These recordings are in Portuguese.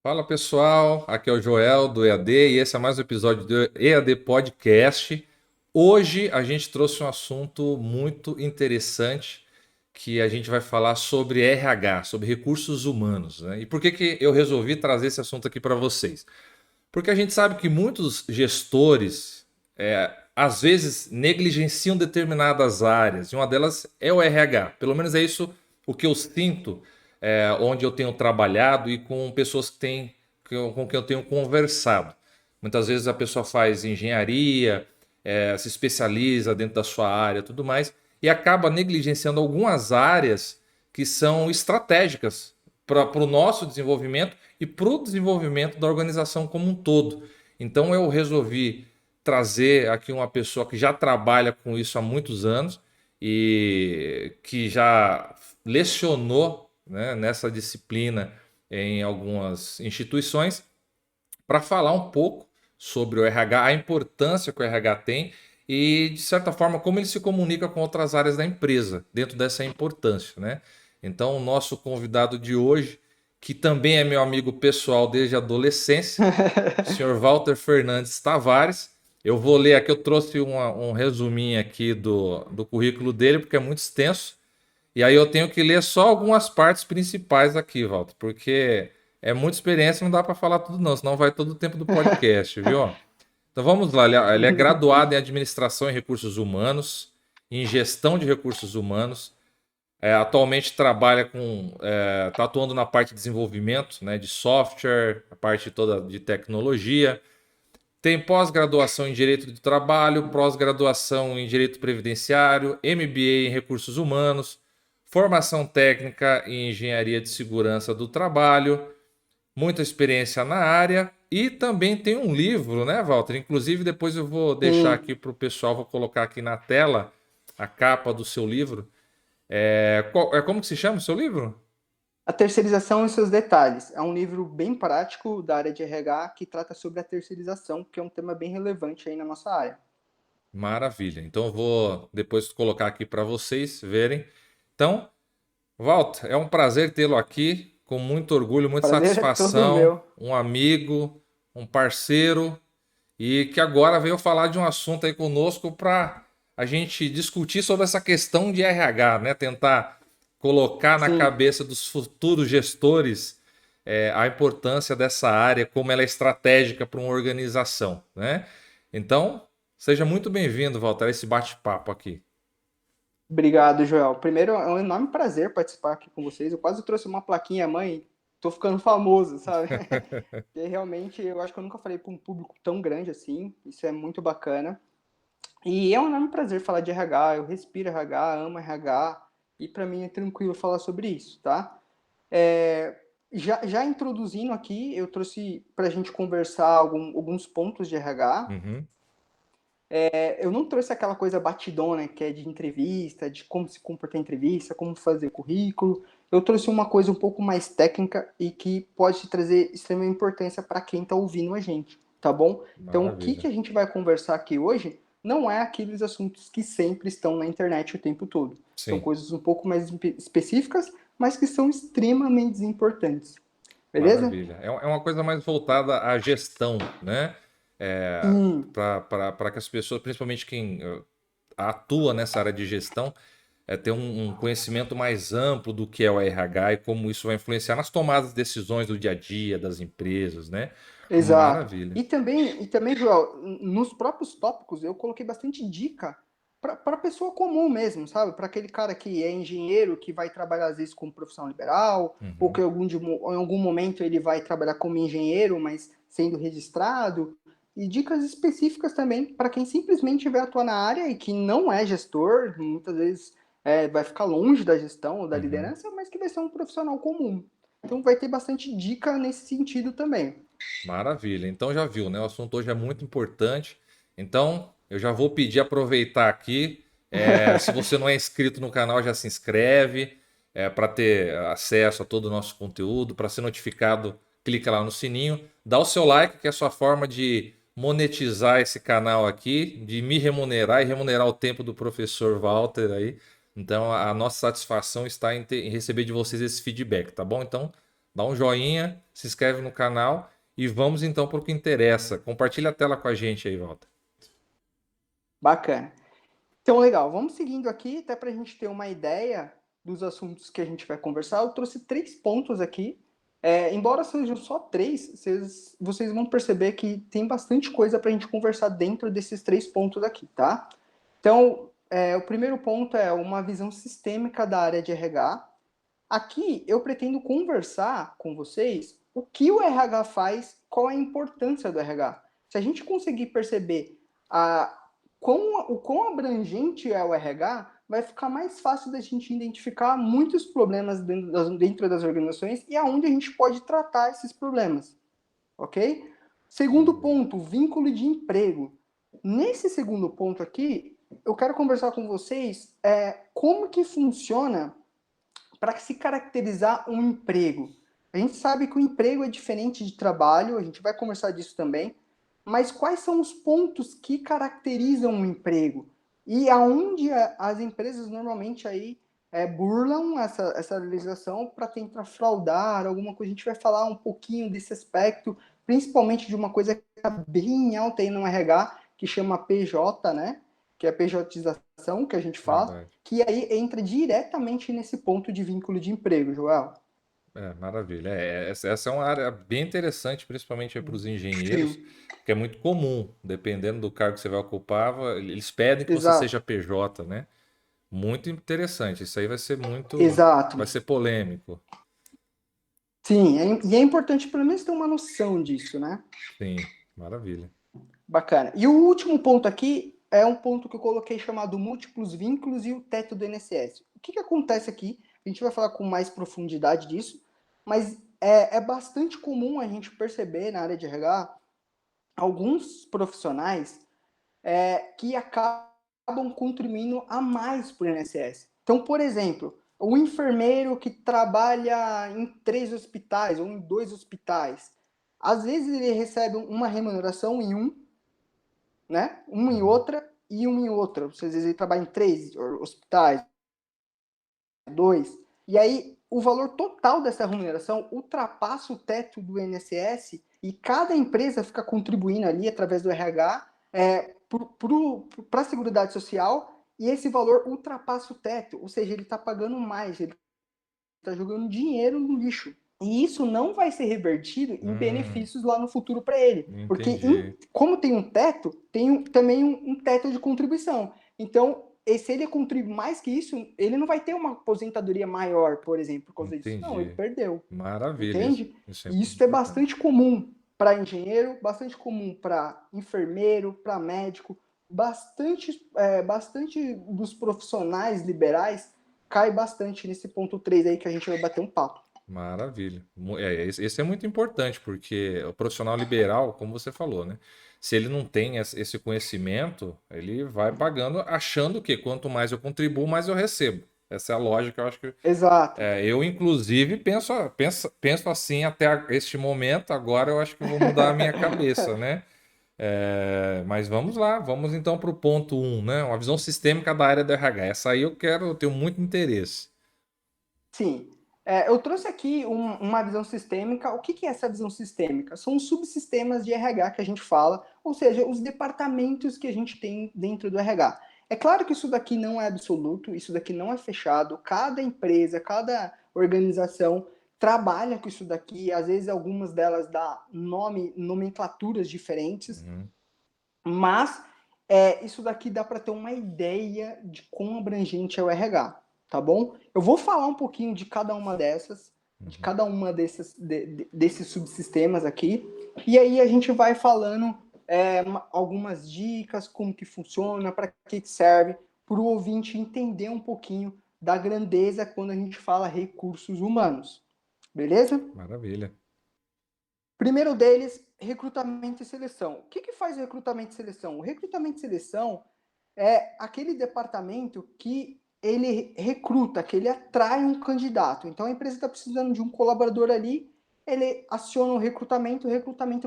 Fala pessoal, aqui é o Joel do EAD e esse é mais um episódio do EAD Podcast. Hoje a gente trouxe um assunto muito interessante que a gente vai falar sobre RH, sobre recursos humanos, né? E por que que eu resolvi trazer esse assunto aqui para vocês? Porque a gente sabe que muitos gestores, às vezes, negligenciam determinadas áreas, e uma delas é o RH. Pelo menos é isso o que eu sinto, onde eu tenho trabalhado e com pessoas com quem eu tenho conversado. Muitas vezes a pessoa faz engenharia, se especializa dentro da sua área, tudo mais, e acaba negligenciando algumas áreas que são estratégicas para o nosso desenvolvimento e para o desenvolvimento da organização como um todo. Então eu resolvi trazer aqui uma pessoa que já trabalha com isso há muitos anos e que já lecionou, né, nessa disciplina em algumas instituições para falar um pouco sobre o RH, a importância que o RH tem e, de certa forma, como ele se comunica com outras áreas da empresa, dentro dessa importância, né? Então, o nosso convidado de hoje, que também é meu amigo pessoal desde a adolescência, o senhor Walter Fernandes Tavares. Eu vou ler aqui, eu trouxe um resuminho aqui do currículo dele, porque é muito extenso. E aí eu tenho que ler só algumas partes principais aqui, Walter, porque é muita experiência, não dá para falar tudo não, senão vai todo o tempo do podcast, viu? Então vamos lá, ele é graduado em Administração e Recursos Humanos, em Gestão de Recursos Humanos, atualmente trabalha está atuando na parte de desenvolvimento, né, de software, a parte toda de tecnologia, tem pós-graduação em Direito do Trabalho, pós-graduação em Direito Previdenciário, MBA em Recursos Humanos, formação técnica em Engenharia de Segurança do Trabalho, muita experiência na área e também tem um livro, né, Walter? Inclusive, depois eu vou deixar Sim, aqui para o pessoal, vou colocar aqui na tela a capa do seu livro. Como que se chama o seu livro? a terceirização e seus detalhes. É um livro bem prático da área de RH que trata sobre a terceirização, que é um tema bem relevante aí na nossa área. Maravilha. Então eu vou depois colocar aqui para vocês verem. Então, Walter, é um prazer tê-lo aqui, com muito orgulho, muita Prazer é todo satisfação, meu. um amigo, um parceiro, e que agora veio falar de um assunto aí conosco para a gente discutir sobre essa questão de RH, né? Tentar colocar na Sim, cabeça dos futuros gestores a importância dessa área, como ela é estratégica para uma organização, né? Então, seja muito bem-vindo, Walter, a esse bate-papo aqui. obrigado, Joel. Primeiro, é um enorme prazer participar aqui com vocês. Eu quase trouxe uma plaquinha, mãe, tô ficando famoso, sabe? E realmente, eu acho que eu nunca falei para um público tão grande assim. Isso é muito bacana. E é um enorme prazer falar de RH. Eu respiro RH, amo RH. E para mim é tranquilo falar sobre isso, tá? Já introduzindo aqui, eu trouxe para a gente conversar alguns pontos de RH. Uhum. Eu não trouxe aquela coisa batidona que é de entrevista, de como se comportar em entrevista, como fazer currículo. Eu trouxe uma coisa um pouco mais técnica e que pode trazer extrema importância para quem está ouvindo a gente, tá bom? Então, o que Maravilha. a gente vai conversar aqui hoje não é aqueles assuntos que sempre estão na internet o tempo todo. São Sim, coisas um pouco mais específicas, mas que são extremamente importantes. Beleza? maravilha. É uma coisa mais voltada à gestão, né? Sim, Para que as pessoas, principalmente quem atua nessa área de gestão, tenha um conhecimento mais amplo do que é o RH e como isso vai influenciar nas tomadas de decisões do dia a dia das empresas, né? exato. Maravilha. E também, Joel, nos próprios tópicos eu coloquei bastante dica para pessoa comum mesmo, sabe? Para aquele cara que é engenheiro, que vai trabalhar às vezes como profissão liberal, ou que Uhum. em algum momento ele vai trabalhar como engenheiro, mas sendo registrado. E dicas específicas também para quem simplesmente vai atuar na área e que não é gestor, muitas vezes vai ficar longe da gestão ou da Uhum. liderança, mas que vai ser um profissional comum. Então vai ter bastante dica nesse sentido também. Maravilha. Então já viu, né? O assunto hoje é muito importante. Então eu já vou pedir aproveitar aqui. Se você não é inscrito no canal, já se inscreve para ter acesso a todo o nosso conteúdo, para ser notificado, clica lá no sininho, dá o seu like, que é a sua forma de monetizar esse canal aqui, de me remunerar e remunerar o tempo do professor Walter aí. Então a nossa satisfação está em receber de vocês esse feedback, tá bom? Então dá um joinha, se inscreve no canal e vamos então para o que interessa. Compartilha a tela com a gente aí, Walter. Bacana. Então, legal. Vamos seguindo aqui, até para a gente ter uma ideia dos assuntos que a gente vai conversar. Eu trouxe 3 pontos aqui. Embora sejam só 3, vocês vão perceber que tem bastante coisa para a gente conversar dentro desses 3 pontos aqui, tá? Então, o primeiro ponto é uma visão sistêmica da área de RH. Aqui eu pretendo conversar com vocês o que o RH faz, qual é a importância do RH. Se a gente conseguir perceber o quão abrangente é o RH, vai ficar mais fácil da gente identificar muitos problemas dentro das organizações e aonde a gente pode tratar esses problemas, ok? Segundo ponto, vínculo de emprego. Nesse segundo ponto aqui, eu quero conversar com vocês como que funciona para se caracterizar um emprego. A gente sabe que o emprego é diferente de trabalho, a gente vai conversar disso também, mas quais são os pontos que caracterizam um emprego? E aonde as empresas normalmente aí burlam essa legislação para tentar fraudar alguma coisa. A gente vai falar um pouquinho desse aspecto, principalmente de uma coisa que está bem alta aí no RH, que chama PJ, né? Que é a PJização que a gente fala, Verdade. que aí entra diretamente nesse ponto de vínculo de emprego, Joel. Maravilha. Essa é uma área bem interessante, principalmente para os engenheiros, Sim, que é muito comum, dependendo do cargo que você vai ocupar, eles pedem que você exato, seja PJ, né? Muito interessante. Isso aí exato. vai ser polêmico. Sim, e é importante pelo menos ter uma noção disso, né? Sim, maravilha. Bacana. E o último ponto aqui é um ponto que eu coloquei chamado múltiplos vínculos e o teto do INSS. O que acontece aqui? A gente vai falar com mais profundidade disso, mas é bastante comum a gente perceber na área de RH alguns profissionais que acabam contribuindo a mais para o INSS. Então, por exemplo, o enfermeiro que trabalha em 3 hospitais ou em 2 hospitais, às vezes ele recebe uma remuneração em um, né? Uma em Uhum. outra e uma em outra. Às vezes ele trabalha em 3 hospitais, 2. E aí o valor total dessa remuneração ultrapassa o teto do INSS e cada empresa fica contribuindo ali através do RH para a Seguridade Social e esse valor ultrapassa o teto, ou seja, ele está pagando mais, ele está jogando dinheiro no lixo. E isso não vai ser revertido em Hum, benefícios lá no futuro para ele. Porque, entendi. como tem um teto, tem também um teto de contribuição. Então, se ele contribui mais que isso, ele não vai ter uma aposentadoria maior, por exemplo, por causa disso. Não, ele Entendi. perdeu. Maravilha. Entende? Isso é E isso é importante. bastante comum para engenheiro, bastante comum para enfermeiro, para médico. Bastante dos profissionais liberais cai bastante nesse ponto 3 aí que a gente vai bater um papo. Maravilha. Esse é muito importante, porque o profissional liberal, como você falou, né? Se ele não tem esse conhecimento, ele vai pagando achando que quanto mais eu contribuo, mais eu recebo. Essa é a lógica, eu acho que. Exato. Eu, inclusive, penso assim até este momento, agora eu acho que eu vou mudar a minha cabeça, né? Mas vamos lá, vamos então para o ponto um, né? Uma visão sistêmica da área do RH. Essa aí eu tenho muito interesse. Sim. Eu trouxe aqui uma visão sistêmica. O que é essa visão sistêmica? São os subsistemas de RH que a gente fala, ou seja, os departamentos que a gente tem dentro do RH. É claro que isso daqui não é absoluto, isso daqui não é fechado. Cada empresa, cada organização trabalha com isso daqui. Às vezes, algumas delas dão nomenclaturas diferentes, Uhum, mas isso daqui dá para ter uma ideia de quão abrangente é o RH, tá bom? Eu vou falar um pouquinho de cada uma dessas, de uhum. cada uma desses subsistemas aqui, e aí a gente vai falando algumas dicas, como que funciona, para que serve, para o ouvinte entender um pouquinho da grandeza quando a gente fala recursos humanos. Beleza? Maravilha. Primeiro deles, recrutamento e seleção. O que faz o recrutamento e seleção? O recrutamento e seleção é aquele departamento que ele recruta, que ele atrai um candidato. Então a empresa está precisando de um colaborador ali, ele aciona o recrutamento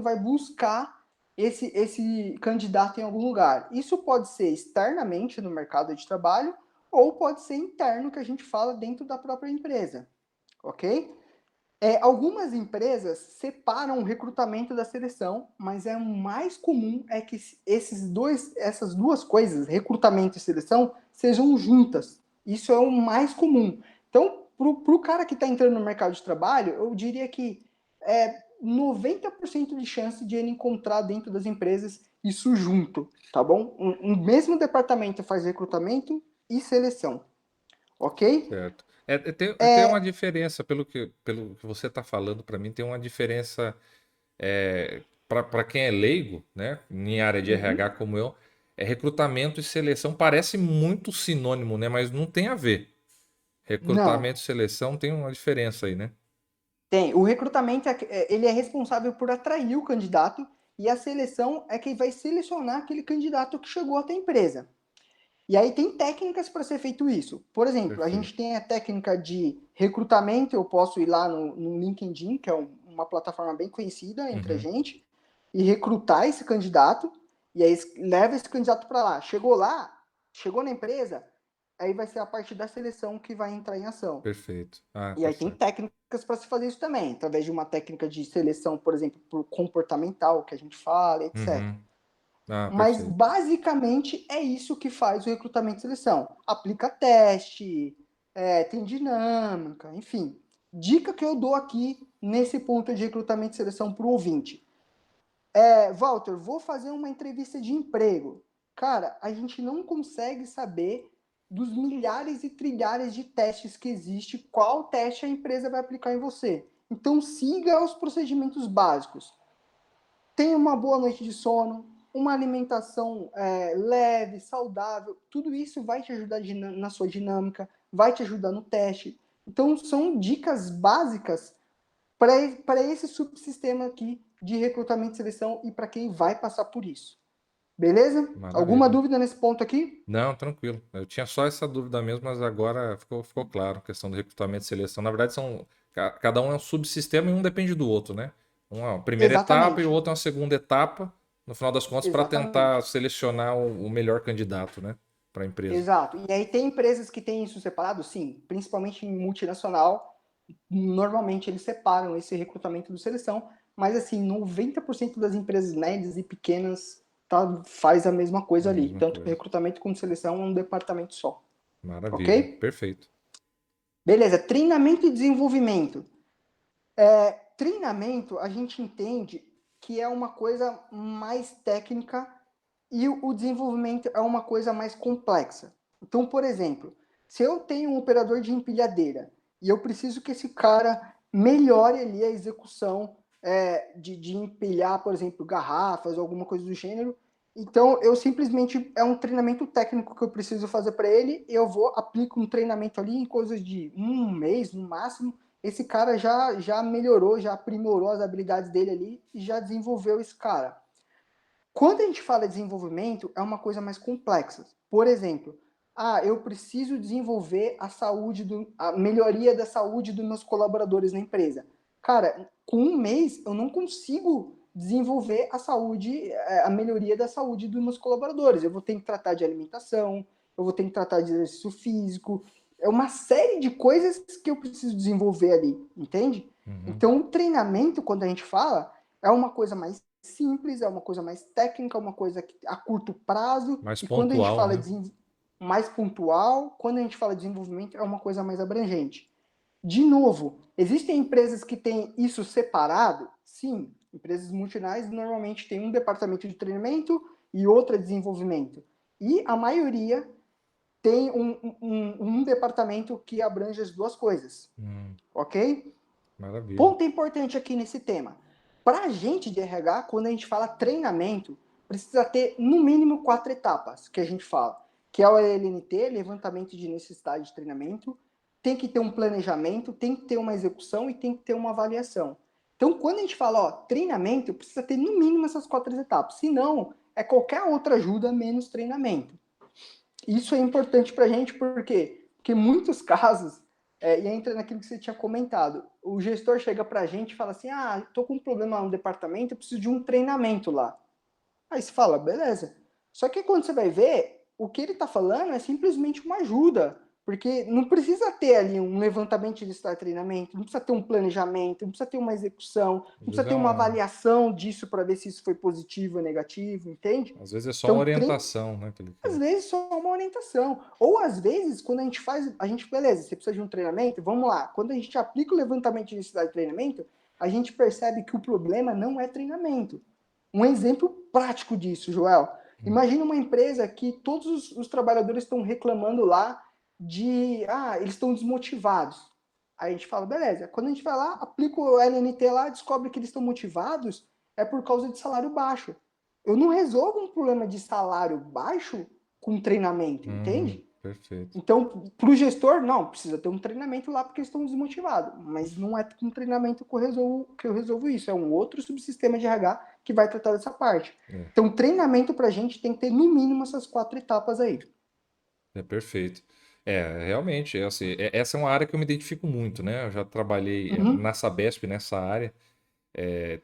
vai buscar esse candidato em algum lugar. Isso pode ser externamente no mercado de trabalho ou pode ser interno, que a gente fala dentro da própria empresa, ok? Algumas empresas separam o recrutamento da seleção, mas o mais comum é que essas duas coisas, recrutamento e seleção, sejam juntas. Isso é o mais comum. Então, para o cara que está entrando no mercado de trabalho, eu diria que 90% de chance de ele encontrar dentro das empresas isso junto, tá bom? Um mesmo departamento faz recrutamento e seleção, ok? Certo. Tem uma diferença, pelo que você está falando para mim, tem uma diferença para quem é leigo, né, em área de Uhum. RH como eu, recrutamento e seleção parece muito sinônimo, né, mas não tem a ver. Não, Recrutamento e seleção tem uma diferença aí, né? tem. O recrutamento ele é responsável por atrair o candidato e a seleção é quem vai selecionar aquele candidato que chegou até a empresa. E aí tem técnicas para ser feito isso. Por exemplo, a gente Perfeito. tem a técnica de recrutamento, eu posso ir lá no LinkedIn, que é uma plataforma bem conhecida entre a Uhum. gente, e recrutar esse candidato, e aí leva esse candidato para lá, chegou na empresa, aí vai ser a parte da seleção que vai entrar em ação. Perfeito. Ah, E tá aí tem certo. técnicas para se fazer isso também, através de uma técnica de seleção, por exemplo, por comportamental, que a gente fala, etc. Uhum. Ah, Mas perfeito. basicamente é isso que faz o recrutamento e seleção. Aplica teste, tem dinâmica, enfim. Dica que eu dou aqui nesse ponto de recrutamento e seleção para o ouvinte. Walter, vou fazer uma entrevista de emprego. Cara, a gente não consegue saber dos milhares e trilhares de testes que existe, qual teste a empresa vai aplicar em você. Então siga os procedimentos básicos. Tenha uma boa noite de sono, uma alimentação leve, saudável, tudo isso vai te ajudar na sua dinâmica, vai te ajudar no teste. Então, são dicas básicas para esse subsistema aqui de recrutamento e seleção e para quem vai passar por isso. Beleza? Alguma Maravilha. dúvida nesse ponto aqui? Não, tranquilo. Eu tinha só essa dúvida mesmo, mas agora ficou claro a questão do recrutamento e seleção. Na verdade, cada um é um subsistema e um depende do outro, né? Um é uma primeira etapa e o Exatamente. outro é uma segunda etapa, no final das contas, para tentar Exatamente. selecionar o melhor candidato, né, para a empresa. Exato. E aí tem empresas que têm isso separado? Sim. Principalmente em multinacional, normalmente eles separam esse recrutamento do seleção, mas assim, 90% das empresas médias e pequenas faz a mesma coisa A ali. mesma Tanto coisa. recrutamento como seleção é um departamento só. Maravilha. Ok? Perfeito. Beleza. Treinamento e desenvolvimento. Treinamento, a gente entende que é uma coisa mais técnica e o desenvolvimento é uma coisa mais complexa. Então, por exemplo, se eu tenho um operador de empilhadeira e eu preciso que esse cara melhore ali a execução de empilhar, por exemplo, garrafas ou alguma coisa do gênero, então eu simplesmente é um treinamento técnico que eu preciso fazer para ele, eu vou aplico um treinamento ali em coisas de um mês no máximo, esse cara já melhorou, já aprimorou as habilidades dele ali e já desenvolveu esse cara. Quando a gente fala de desenvolvimento, é uma coisa mais complexa. Por exemplo, eu preciso desenvolver a melhoria da saúde dos meus colaboradores na empresa. Cara, com um mês eu não consigo desenvolver a melhoria da saúde dos meus colaboradores. Eu vou ter que tratar de alimentação, eu vou ter que tratar de exercício físico, é uma série de coisas que eu preciso desenvolver ali, entende? Uhum. Então, o treinamento, quando a gente fala, é uma coisa mais simples, é uma coisa mais técnica, uma coisa a curto prazo, Mais e quando a gente pontual, fala né? de mais pontual, quando a gente fala de desenvolvimento, é uma coisa mais abrangente. De novo, existem empresas que têm isso separado? Sim, empresas multinacionais normalmente têm um departamento de treinamento e outro de desenvolvimento. E a maioria tem um departamento que abrange as duas coisas, Hum, ok? maravilha. Ponto importante aqui nesse tema. Para a gente de RH, quando a gente fala treinamento, precisa ter no mínimo 4 etapas que a gente fala, que é o LNT, levantamento de necessidade de treinamento, tem que ter um planejamento, tem que ter uma execução e tem que ter uma avaliação. Então, quando a gente fala, treinamento, precisa ter no mínimo essas 4 etapas. Se não, é qualquer outra ajuda menos treinamento. Isso é importante para a gente, por quê? Porque em muitos casos, e entra naquilo que você tinha comentado, o gestor chega para a gente e fala assim, estou com um problema no departamento, eu preciso de um treinamento lá. Aí você fala, beleza. Só que quando você vai ver, o que ele está falando é simplesmente uma ajuda, Porque não precisa ter ali um levantamento de estado de treinamento, não precisa ter um planejamento, não precisa ter uma execução, não precisa ter uma avaliação disso para ver se isso foi positivo ou negativo, entende? Às vezes é só uma Então, orientação, né? Que ele às quer. vezes só uma orientação. Ou às vezes, quando a gente faz, a gente, beleza, você precisa de um treinamento, vamos lá. Quando a gente aplica o levantamento de necessidade de treinamento, a gente percebe que o problema não é treinamento. Um exemplo prático disso, Joel. Imagina uma empresa que todos os trabalhadores estão reclamando lá eles estão desmotivados. Aí a gente fala, beleza. Quando a gente vai lá, aplica o LNT lá, descobre que eles estão motivados, é por causa de salário baixo. Eu não resolvo um problema de salário baixo com treinamento, entende? Perfeito. Então, para o gestor, não, precisa ter um treinamento lá porque eles estão desmotivados. Mas não é com treinamento que eu resolvo isso. É um outro subsistema de RH que vai tratar dessa parte. Então, treinamento para a gente tem que ter, no mínimo, essas 4 etapas aí. É perfeito. Realmente, assim, essa é uma área que eu me identifico muito, né? Eu já trabalhei na Sabesp, nessa área.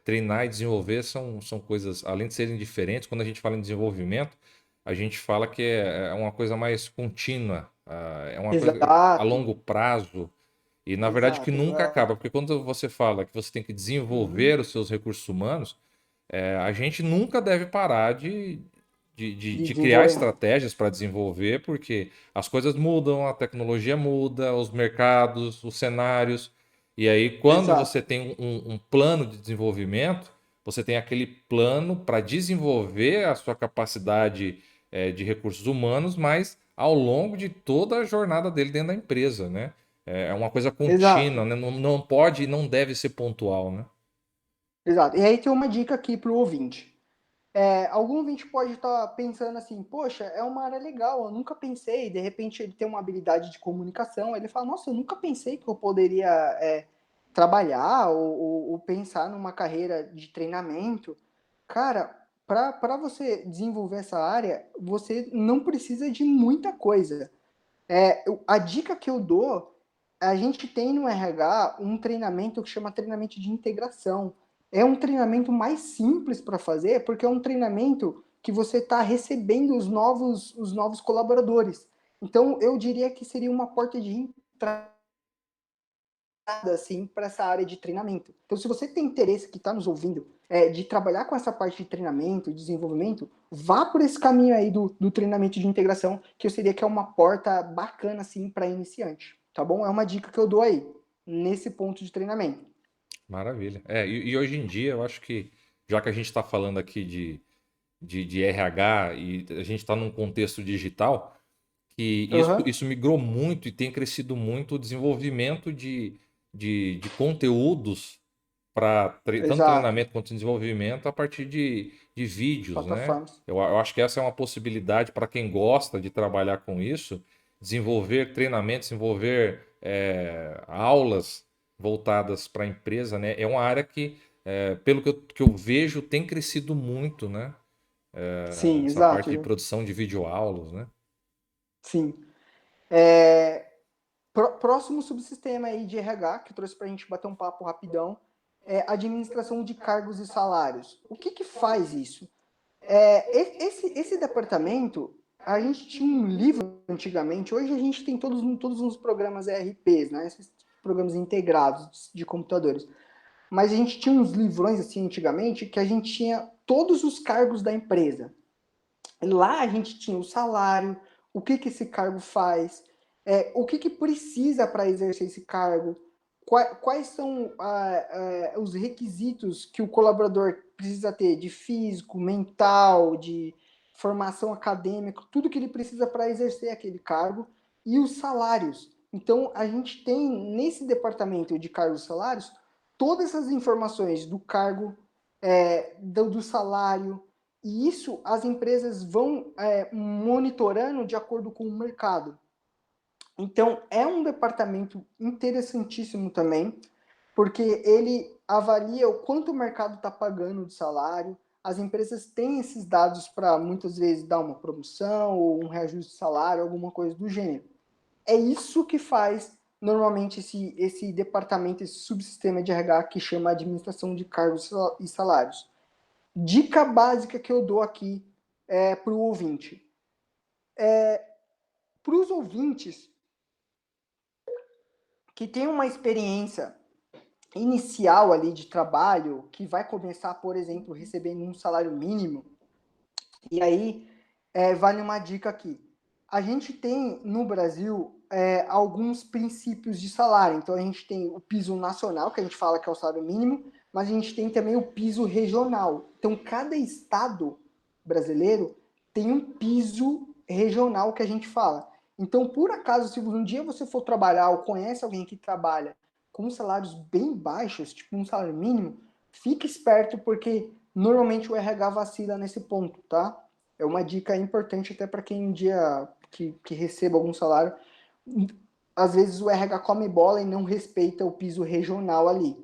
Treinar e desenvolver são coisas, além de serem diferentes, quando a gente fala em desenvolvimento, a gente fala que é uma coisa mais contínua, é uma coisa a Exato, longo prazo, e na verdade que exato, nunca Joel. acaba, porque quando você fala que você tem que desenvolver os seus recursos humanos, a gente nunca deve parar De de criar desenvolvimento. estratégias para desenvolver, porque as coisas mudam, a tecnologia muda, os mercados, os cenários. E aí, quando Exato, você tem um plano de desenvolvimento, você tem aquele plano para desenvolver a sua capacidade de recursos humanos, mas ao longo de toda a jornada dele dentro da empresa, né? É uma coisa contínua, exato. né? Não pode e não deve ser pontual, né? Exato. E aí tem uma dica aqui para o ouvinte. Algum ouvinte pode estar pensando assim, poxa, é uma área legal, eu nunca pensei, de repente ele tem uma habilidade de comunicação, ele fala, nossa, eu nunca pensei que eu poderia trabalhar ou pensar numa carreira de treinamento. Cara, para você desenvolver essa área, você não precisa de muita coisa. A dica que eu dou, a gente tem no RH um treinamento que chama treinamento de integração. É um treinamento mais simples para fazer, porque é um treinamento que você está recebendo os novos colaboradores. Então, eu diria que seria uma porta de entrada assim, para essa área de treinamento. Então, se você tem interesse que está nos ouvindo de trabalhar com essa parte de treinamento e desenvolvimento, vá por esse caminho aí do treinamento de integração, que eu seria que é uma porta bacana assim para iniciante, tá bom? É uma dica que eu dou aí nesse ponto de treinamento. Maravilha. E hoje em dia, eu acho que, já que a gente está falando aqui de RH e a gente está num contexto digital, que Aham, isso migrou muito e tem crescido muito o desenvolvimento de conteúdos para tanto exato. treinamento quanto desenvolvimento a partir de vídeos, né? Plataformas. Eu acho que essa é uma possibilidade para quem gosta de trabalhar com isso, desenvolver treinamentos, desenvolver aulas voltadas para a empresa, né? É uma área que, pelo que eu vejo, tem crescido muito, né? Sim, Essa parte de exato. produção de videoaulas, né? Sim. Próximo subsistema aí de RH, que eu trouxe para a gente bater um papo rapidão, é administração de cargos e salários. O que faz isso? Esse departamento, a gente tinha um livro antigamente, hoje a gente tem todos os programas ERPs, né? Esses programas integrados de computadores. Mas a gente tinha uns livrões assim antigamente que a gente tinha todos os cargos da empresa. Lá a gente tinha o salário, o que esse cargo faz, o que precisa para exercer esse cargo, quais são os requisitos que o colaborador precisa ter de físico, mental, de formação acadêmica, tudo que ele precisa para exercer aquele cargo, e os salários. Então, a gente tem nesse departamento de cargos e salários todas essas informações do cargo, do salário, e isso as empresas vão monitorando de acordo com o mercado. Então, é um departamento interessantíssimo também, porque ele avalia o quanto o mercado está pagando de salário. As empresas têm esses dados para muitas vezes dar uma promoção ou um reajuste de salário, alguma coisa do gênero. É isso que faz normalmente esse departamento, esse subsistema de RH que chama administração de cargos e salários. Dica básica que eu dou aqui para o ouvinte. Para os ouvintes, que tem uma experiência inicial ali de trabalho, que vai começar, por exemplo, recebendo um salário mínimo, e aí vale uma dica aqui. A gente tem no Brasil alguns princípios de salário. Então a gente tem o piso nacional, que a gente fala que é o salário mínimo, mas a gente tem também o piso regional. Então cada estado brasileiro tem um piso regional que a gente fala. Então, por acaso, se um dia você for trabalhar ou conhece alguém que trabalha com salários bem baixos, tipo um salário mínimo, fique esperto porque normalmente o RH vacila nesse ponto, tá? É uma dica importante até para quem um dia que receba algum salário. Às vezes o RH come bola e não respeita o piso regional ali,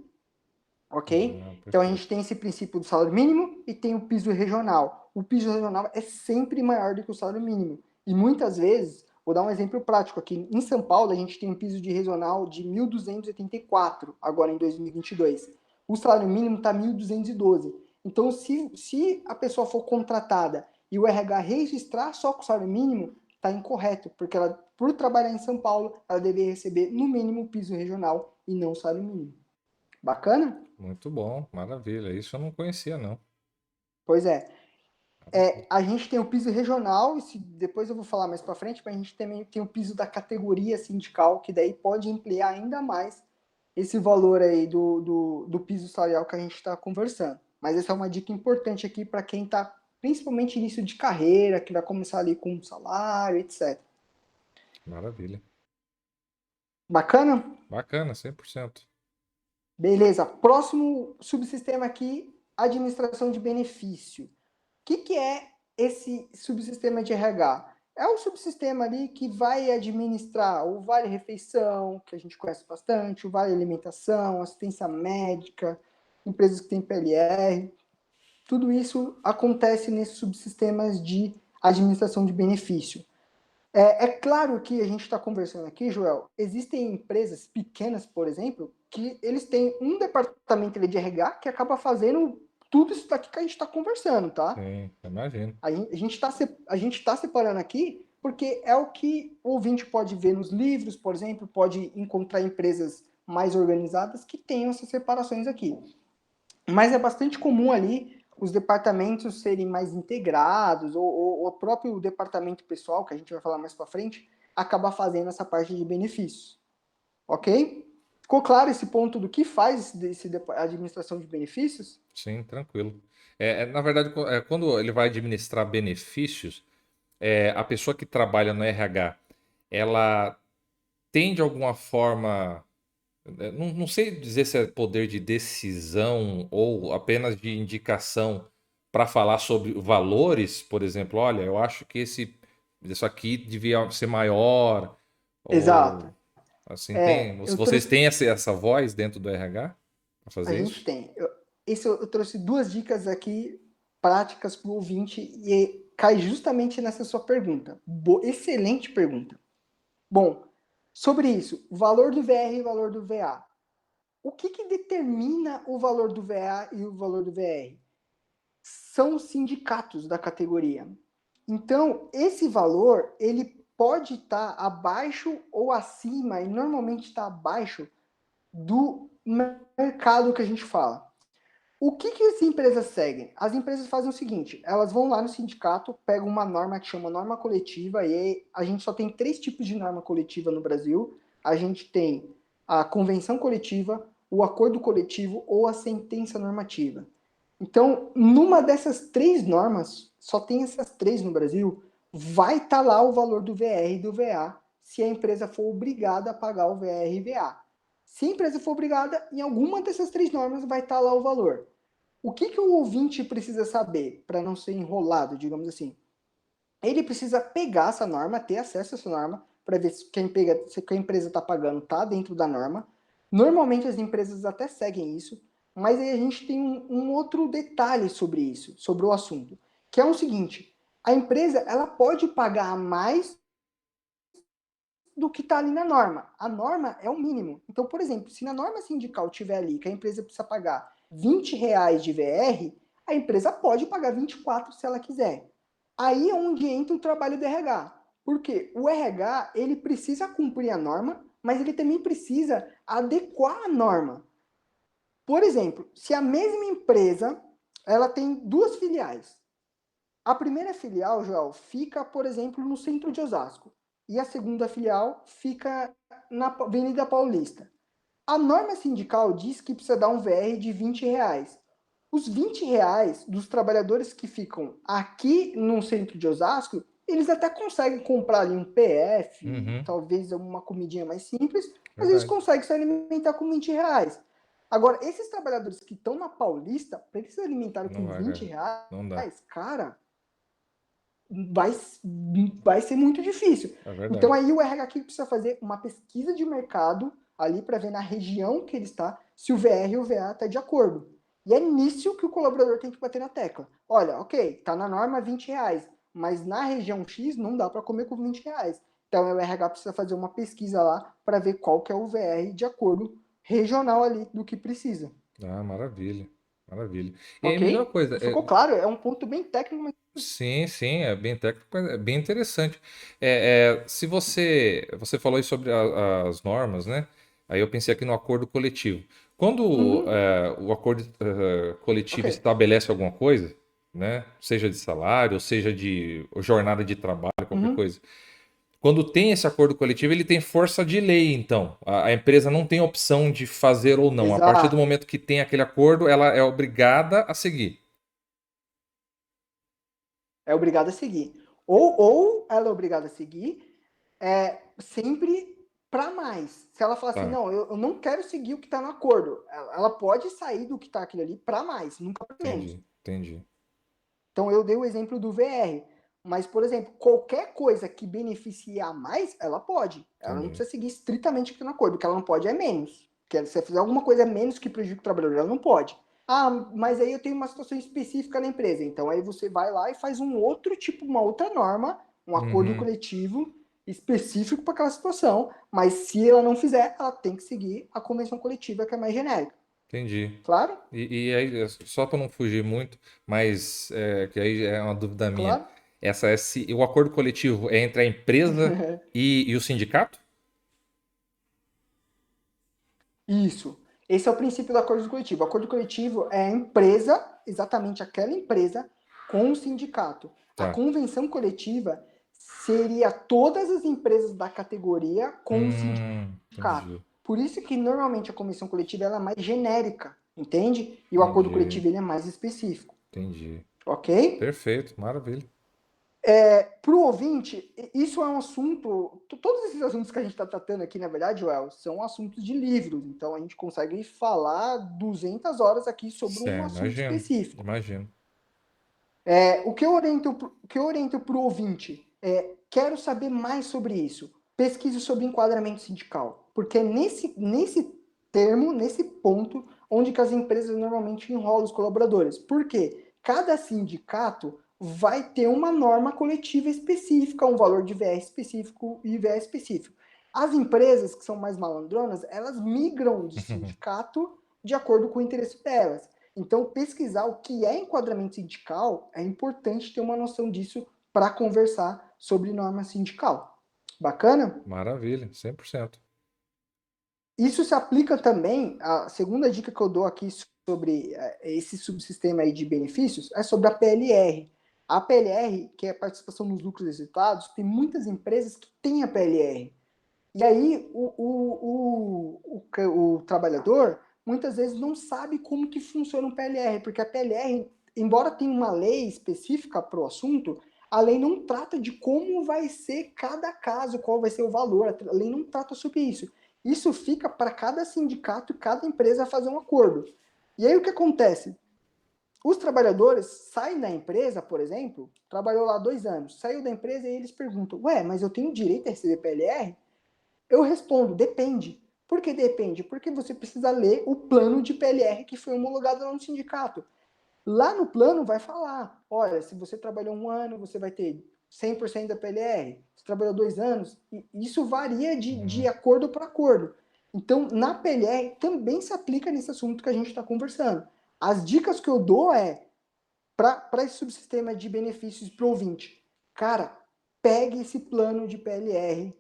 ok? Ah, Então a perfeito. gente tem esse princípio do salário mínimo e tem o piso regional. O piso regional é sempre maior do que o salário mínimo. E muitas vezes, vou dar um exemplo prático aqui, em São Paulo a gente tem um piso de regional de 1.284 agora em 2022. O salário mínimo está 1.212. Então se a pessoa for contratada e o RH registrar só com o salário mínimo, está incorreto, porque ela, por trabalhar em São Paulo, ela deveria receber no mínimo o piso regional e não o salário mínimo. Bacana? Muito bom, maravilha. Isso eu não conhecia, não. Pois é. A gente tem o piso regional, e depois eu vou falar mais para frente, mas a gente também tem o piso da categoria sindical, que daí pode ampliar ainda mais esse valor aí do piso salarial que a gente está conversando. Mas essa é uma dica importante aqui para quem está, principalmente início de carreira, que vai começar ali com um salário, etc. Maravilha. Bacana? Bacana, 100%. Beleza. Próximo subsistema aqui, administração de benefício. O que é esse subsistema de RH? É o subsistema ali que vai administrar o Vale Refeição, que a gente conhece bastante, o Vale Alimentação, assistência médica, empresas que têm PLR. Tudo isso acontece nesses subsistemas de administração de benefício. É claro que a gente está conversando aqui, Joel, existem empresas pequenas, por exemplo, que eles têm um departamento de RH que acaba fazendo tudo isso daqui que a gente está conversando, tá? Sim, imagino. A gente tá separando aqui porque é o que o ouvinte pode ver nos livros, por exemplo, pode encontrar empresas mais organizadas que tenham essas separações aqui. Mas é bastante comum ali os departamentos serem mais integrados, ou o próprio departamento pessoal, que a gente vai falar mais para frente, acabar fazendo essa parte de benefícios. Ok? Ficou claro esse ponto do que faz esse administração de benefícios? Sim, tranquilo. Na verdade, quando ele vai administrar benefícios, a pessoa que trabalha no RH, ela tem de alguma forma, não sei dizer se é poder de decisão ou apenas de indicação para falar sobre valores, por exemplo, olha, eu acho que isso aqui devia ser maior, Exato. ou assim, tem, Eu vocês trouxe, têm essa voz dentro do RH para a fazer gente isso? tem. Eu trouxe duas dicas aqui práticas para o ouvinte e cai justamente nessa sua pergunta. Excelente pergunta. Bom, sobre isso, o valor do VR e o valor do VA. O que determina o valor do VA e o valor do VR? São os sindicatos da categoria. Então, esse valor, ele pode estar abaixo ou acima, e normalmente está abaixo do mercado que a gente fala. O que as empresas seguem? As empresas fazem o seguinte, elas vão lá no sindicato, pegam uma norma que chama norma coletiva, e a gente só tem três tipos de norma coletiva no Brasil. A gente tem a convenção coletiva, o acordo coletivo ou a sentença normativa. Então, numa dessas três normas, só tem essas três no Brasil, vai estar lá o valor do VR e do VA, se a empresa for obrigada a pagar o VR e VA. Se a empresa for obrigada, em alguma dessas três normas vai estar lá o valor. O que o ouvinte precisa saber para não ser enrolado, digamos assim? Ele precisa pegar essa norma, ter acesso a essa norma, para ver se o que a empresa está pagando está dentro da norma. Normalmente as empresas até seguem isso, mas aí a gente tem um outro detalhe sobre isso, sobre o assunto, que é o seguinte: a empresa ela pode pagar mais do que está ali na norma. A norma é o mínimo. Então, por exemplo, se na norma sindical tiver ali que a empresa precisa pagar R$ 20 de VR, a empresa pode pagar 24 se ela quiser. Aí é onde entra o trabalho do RH. Porque o RH ele precisa cumprir a norma, mas ele também precisa adequar a norma. Por exemplo, se a mesma empresa ela tem duas filiais. A primeira filial, Joel, fica, por exemplo, no centro de Osasco. E a segunda filial fica na Avenida Paulista. A norma sindical diz que precisa dar um VR de R$ 20. Os R$ 20 dos trabalhadores que ficam aqui no centro de Osasco, eles até conseguem comprar ali um PF, Uhum, talvez uma comidinha mais simples, mas eles verdade. conseguem se alimentar com R$ 20. Agora, esses trabalhadores que estão na Paulista, para eles se alimentarem Não com vai, R$ 20, cara. Não dá. cara, vai, vai ser muito difícil. É Então verdade. aí o RH aqui precisa fazer uma pesquisa de mercado ali para ver na região que ele está se o VR e o VA está de acordo. E é nisso que o colaborador tem que bater na tecla. Olha, ok, tá na norma R$ 20, mas na região X não dá para comer com R$ 20. Então o RH precisa fazer uma pesquisa lá para ver qual que é o VR de acordo regional ali do que precisa. Ah, maravilha. Maravilha. E aí, melhor Ok? coisa, Ficou claro? É um ponto bem técnico, mas... sim, sim, é bem técnico, mas é bem interessante. Se você falou aí sobre as normas, né? Aí eu pensei aqui no acordo coletivo. Quando Uhum, o acordo ok. coletivo estabelece alguma coisa, né? Seja de salário, ou seja de jornada de trabalho, qualquer Uhum, coisa. Quando tem esse acordo coletivo, ele tem força de lei, então. A empresa não tem opção de fazer ou não. A partir do exato. momento que tem aquele acordo, ela é obrigada a seguir. É obrigada a seguir. Ou ela é obrigada a seguir sempre para mais. Se ela falar assim, Tá, não, eu não quero seguir o que está no acordo, ela pode sair do que está aquilo ali para mais, nunca para menos. entendi, entendi. Então eu dei o exemplo do VR. Mas, por exemplo, qualquer coisa que beneficie a mais, ela pode. Ela não Entendi. precisa seguir estritamente o que está no acordo. O que ela não pode é menos. Se você fizer alguma coisa menos que prejudique o trabalhador, ela não pode. Ah, mas aí eu tenho uma situação específica na empresa. Então aí você vai lá e faz um outro tipo, uma outra norma, um acordo Uhum, coletivo específico para aquela situação. Mas se ela não fizer, ela tem que seguir a convenção coletiva, que é mais genérica. entendi. Claro? E aí, só para não fugir muito, mas que aí é uma dúvida minha. Claro? Essa é se o acordo coletivo é entre a empresa e o sindicato? Isso. Esse é o princípio do acordo coletivo. O acordo coletivo é a empresa, exatamente aquela empresa, com o sindicato. A Tá. convenção coletiva seria todas as empresas da categoria com o sindicato. Entendi. Por isso que normalmente a convenção coletiva ela é mais genérica, entende? E o acordo Entendi. coletivo ele é mais específico, Entendi. ok? Perfeito, maravilha. Para o ouvinte, isso é um assunto. Todos esses assuntos que a gente está tratando aqui, na verdade, Joel, são assuntos de livros. Então a gente consegue falar 200 horas aqui sobre um assunto Imagino, específico. imagino. O que eu oriento para o ouvinte é: quero saber mais sobre isso. Pesquise sobre enquadramento sindical. Porque é nesse termo, nesse ponto, onde que as empresas normalmente enrolam os colaboradores. Por quê? Cada sindicato vai ter uma norma coletiva específica, um valor de VE específico e IVE específico. As empresas que são mais malandronas, elas migram de sindicato de acordo com o interesse delas. Então, pesquisar o que é enquadramento sindical é importante ter uma noção disso para conversar sobre norma sindical. Bacana? Maravilha, 100%. Isso se aplica também, a segunda dica que eu dou aqui sobre esse subsistema aí de benefícios, é sobre a PLR. A PLR, que é a participação nos lucros resultados, tem muitas empresas que têm a PLR. E aí o trabalhador muitas vezes não sabe como que funciona o PLR, porque a PLR, embora tenha uma lei específica para o assunto, a lei não trata de como vai ser cada caso, qual vai ser o valor, a lei não trata sobre isso. Isso fica para cada sindicato e cada empresa fazer um acordo. E aí o que acontece? Os trabalhadores saem da empresa, por exemplo, trabalhou lá 2 anos, saiu da empresa e eles perguntam: ué, mas eu tenho direito a receber PLR? Eu respondo, depende. Por que depende? Porque você precisa ler o plano de PLR que foi homologado lá no sindicato. Lá no plano vai falar, olha, se você trabalhou 1 ano, você vai ter 100% da PLR. Se trabalhou 2 anos, isso varia de Uhum. acordo para acordo. Então, na PLR também se aplica nesse assunto que a gente está conversando. As dicas que eu dou para esse subsistema de benefícios para o ouvinte. Cara, pegue esse plano de PLR,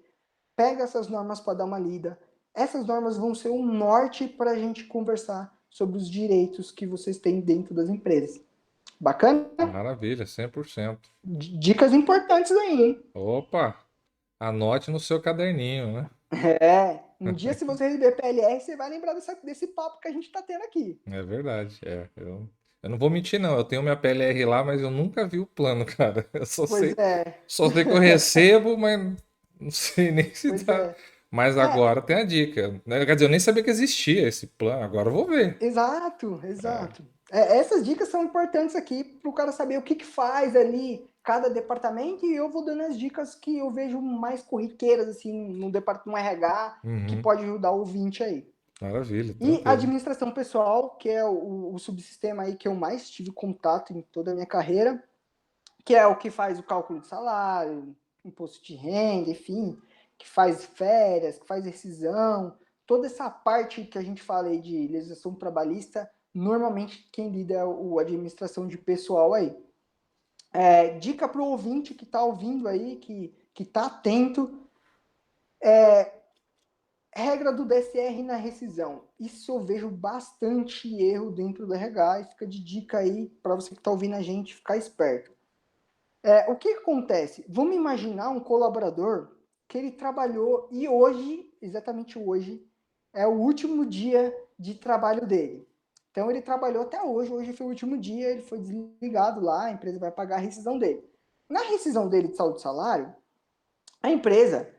pega essas normas para dar uma lida. Essas normas vão ser um norte para a gente conversar sobre os direitos que vocês têm dentro das empresas. Bacana? Maravilha, 100%. Dicas importantes aí, hein? Opa, anote no seu caderninho, né? Um dia se você receber PLR, você vai lembrar desse papo que a gente está tendo aqui. É verdade, eu não vou mentir, não. Eu tenho minha PLR lá, mas eu nunca vi o plano, cara. Eu Pois é, só sei que eu recebo, mas não sei nem se pois dá. é. Mas É, agora tem a dica, né? Quer dizer, eu nem sabia que existia esse plano. Agora eu vou ver. exato, exato. Essas dicas são importantes aqui para o cara saber o que faz ali cada departamento e eu vou dando as dicas que eu vejo mais corriqueiras assim no departamento RH que Uhum, pode ajudar o ouvinte aí. maravilha, E tranquilo. administração pessoal, que é o subsistema aí que eu mais tive contato em toda a minha carreira, que é o que faz o cálculo de salário, imposto de renda, enfim, que faz férias, que faz rescisão, toda essa parte que a gente fala aí de legislação trabalhista, normalmente quem lida é o administração de pessoal aí. Dica para o ouvinte que está ouvindo aí, que está atento, regra do DSR na rescisão. Isso eu vejo bastante erro dentro do RH e fica de dica aí para você que está ouvindo a gente ficar esperto. O que acontece? Vamos imaginar um colaborador que ele trabalhou e hoje, exatamente hoje, é o último dia de trabalho dele. Então ele trabalhou até hoje foi o último dia, ele foi desligado lá, a empresa vai pagar a rescisão dele. Na rescisão dele de saúde e salário, a empresa,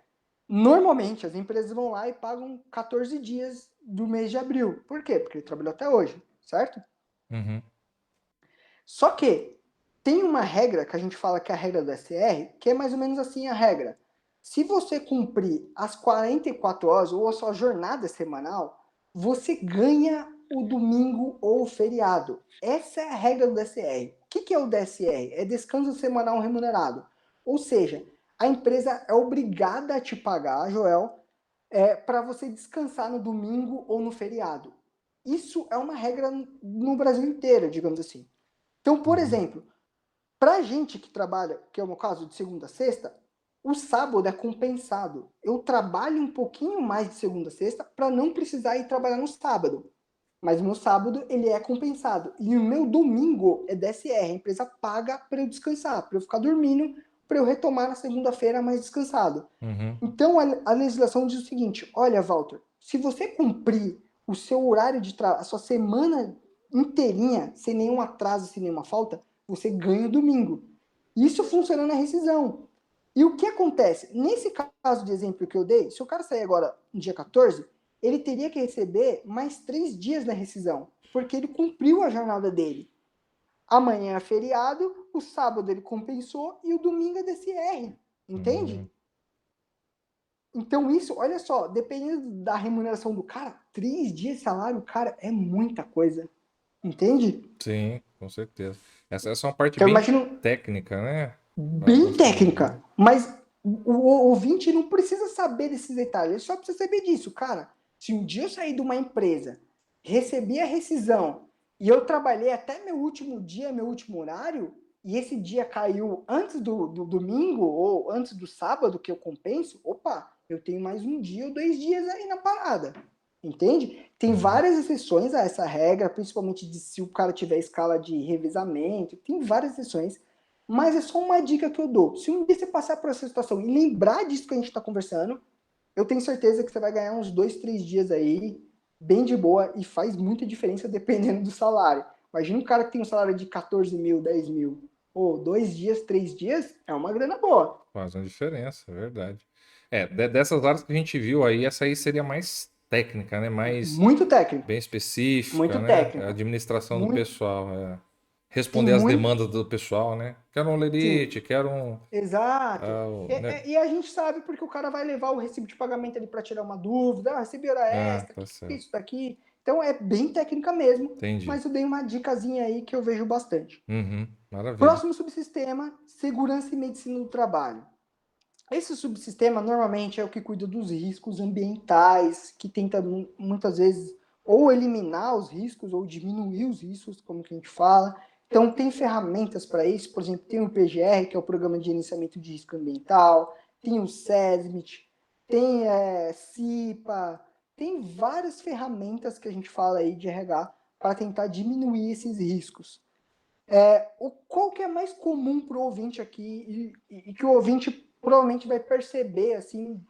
normalmente as empresas vão lá e pagam 14 dias do mês de abril. Por quê? Porque ele trabalhou até hoje, certo? Uhum, Só que tem uma regra que a gente fala que é a regra do SR, que é mais ou menos assim a regra. Se você cumprir as 44 horas ou a sua jornada semanal, você ganha o domingo ou o feriado. Essa é a regra do DSR. O que é o DSR? É descanso semanal remunerado. Ou seja, a empresa é obrigada a te pagar, Joel, para você descansar no domingo ou no feriado. Isso é uma regra no Brasil inteiro, digamos assim. Então, por uhum, exemplo, para a gente que trabalha, que é o meu caso, de segunda a sexta, o sábado é compensado. Eu trabalho um pouquinho mais de segunda a sexta para não precisar ir trabalhar no sábado. Mas o meu sábado, ele é compensado. E o meu domingo é DSR. A empresa paga para eu descansar, para eu ficar dormindo, para eu retomar na segunda-feira mais descansado. uhum, Então, a legislação diz o seguinte, olha, Walter, se você cumprir o seu horário de trabalho, a sua semana inteirinha, sem nenhum atraso, sem nenhuma falta, você ganha o domingo. Isso funciona na rescisão. E o que acontece? Nesse caso de exemplo que eu dei, se o cara sair agora no dia 14, ele teria que receber mais 3 dias na rescisão, porque ele cumpriu a jornada dele. Amanhã é feriado, o sábado ele compensou e o domingo é DCR. uhum. Entende? Então, isso, olha só, dependendo da remuneração do cara, 3 dias de salário, cara, é muita coisa. Entende? Sim, com certeza. Essa é uma parte Então, eu bem imagino técnica, né? bem Assim, técnica, mas o ouvinte não precisa saber desses detalhes, ele só precisa saber disso, cara. Se um dia eu sair de uma empresa, recebi a rescisão e eu trabalhei até meu último dia, meu último horário, e esse dia caiu antes do domingo ou antes do sábado que eu compenso, opa, eu tenho mais um dia ou 2 dias aí na parada. Entende? Tem uhum, várias exceções a essa regra, principalmente de se o cara tiver escala de revezamento, tem várias exceções. Mas é só uma dica que eu dou. Se um dia você passar por essa situação e lembrar disso que a gente está conversando, eu tenho certeza que você vai ganhar uns 2, 3 dias aí, bem de boa, e faz muita diferença dependendo do salário. Imagina um cara que tem um salário de 14 mil, 10 mil. Pô, 2 dias, 3 dias é uma grana boa. faz uma diferença, é verdade. Dessas áreas que a gente viu aí, essa aí seria mais técnica, né? Mais Muito técnica. bem específica, Muito né? A técnica. administração do Muito, pessoal, tem responder às muito. demandas do pessoal, né? Quero um Sim, lerite, quero um, exato. né? E a gente sabe porque o cara vai levar o recibo de pagamento ali para tirar uma dúvida. Ah, recebi hora Ah, extra, o tá que é certo. isso daqui? Então é bem técnica mesmo, Entendi. mas eu dei uma dicasinha aí que eu vejo bastante. Uhum, maravilha. Próximo subsistema, segurança e medicina do trabalho. Esse subsistema normalmente é o que cuida dos riscos ambientais, que tenta muitas vezes ou eliminar os riscos ou diminuir os riscos, como que a gente fala. Então tem ferramentas para isso, por exemplo, tem o PGR, que é o Programa de Gerenciamento de Risco Ambiental, tem o SESMIT, tem CIPA, tem várias ferramentas que a gente fala aí de RH para tentar diminuir esses riscos. Qual que é mais comum para o ouvinte aqui e que o ouvinte provavelmente vai perceber assim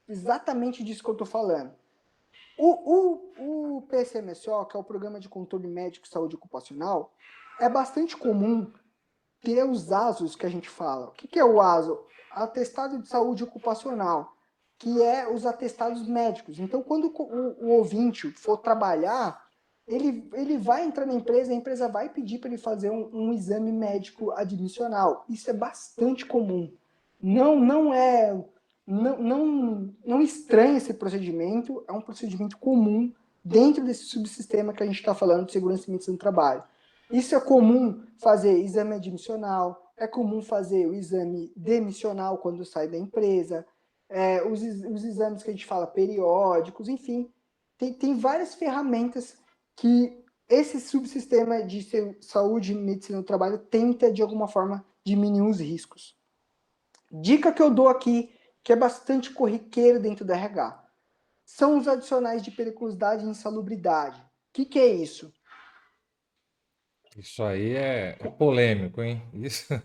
exatamente disso que eu estou falando? O PSMSO, que é o Programa de Controle Médico e Saúde Ocupacional, é bastante comum ter os ASOs que a gente fala. O que é o ASO? Atestado de Saúde Ocupacional, que é os atestados médicos. Então, quando o ouvinte for trabalhar, ele vai entrar na empresa, a empresa vai pedir para ele fazer um exame médico admissional. Isso é bastante comum. Não estranhe esse procedimento, é um procedimento comum dentro desse subsistema que a gente está falando de segurança e medicina do trabalho. Isso é comum fazer exame admissional, é comum fazer o exame demissional quando sai da empresa, os exames que a gente fala periódicos, enfim, tem várias ferramentas que esse subsistema de saúde e medicina do trabalho tenta, de alguma forma, diminuir os riscos. Dica que eu dou aqui, que é bastante corriqueiro dentro do RH, são os adicionais de periculosidade e insalubridade. O que é isso? Isso aí é polêmico, hein? Isso,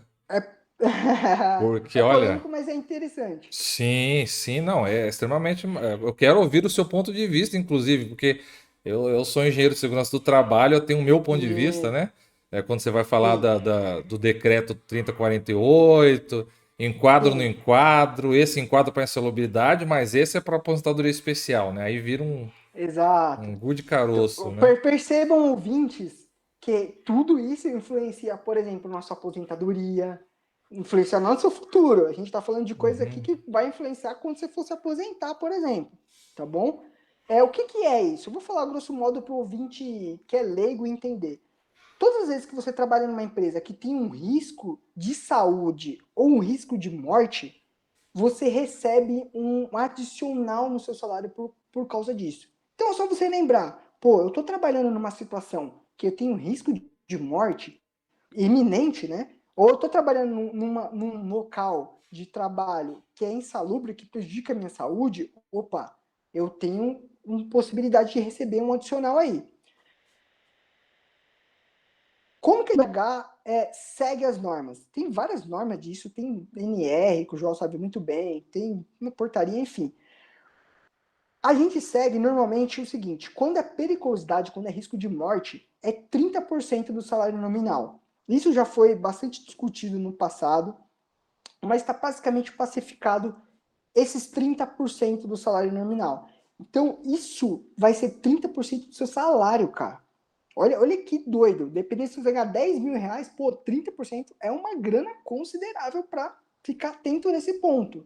porque, É olha, polêmico, mas é interessante. sim, sim, não, é extremamente. Eu quero ouvir o seu ponto de vista, inclusive, porque eu sou engenheiro de segurança do trabalho, eu tenho o meu ponto de vista, E, né? Quando você vai falar sim, do decreto 3048, enquadro no sim, enquadro, esse enquadro para insalubridade, mas esse é para aposentadoria especial, né? Aí vira um exato. gu de caroço, Então, né? percebam, ouvintes, que tudo isso influencia, por exemplo, na sua aposentadoria, influencia no seu futuro. A gente está falando de coisa aqui Uhum. que vai influenciar quando você for se aposentar, por exemplo. Tá bom? O que é isso? Eu vou falar grosso modo para o ouvinte que é leigo entender. Todas as vezes que você trabalha numa empresa que tem um risco de saúde ou um risco de morte, você recebe um adicional no seu salário por causa disso. Então é só você lembrar, pô, eu estou trabalhando numa situação que eu tenho risco de morte iminente, né? Ou eu estou trabalhando num local de trabalho que é insalubre, que prejudica a minha saúde, opa, eu tenho uma possibilidade de receber um adicional aí. Como que o RH segue as normas? Tem várias normas disso, tem NR, que o João sabe muito bem, tem uma portaria, enfim. A gente segue normalmente o seguinte: quando é periculosidade, quando é risco de morte, é 30% do salário nominal. Isso já foi bastante discutido no passado, mas está basicamente pacificado esses 30% do salário nominal. Então, isso vai ser 30% do seu salário, cara. Olha que doido. Dependendo se você ganhar 10 mil reais, pô, 30% é uma grana considerável para ficar atento nesse ponto.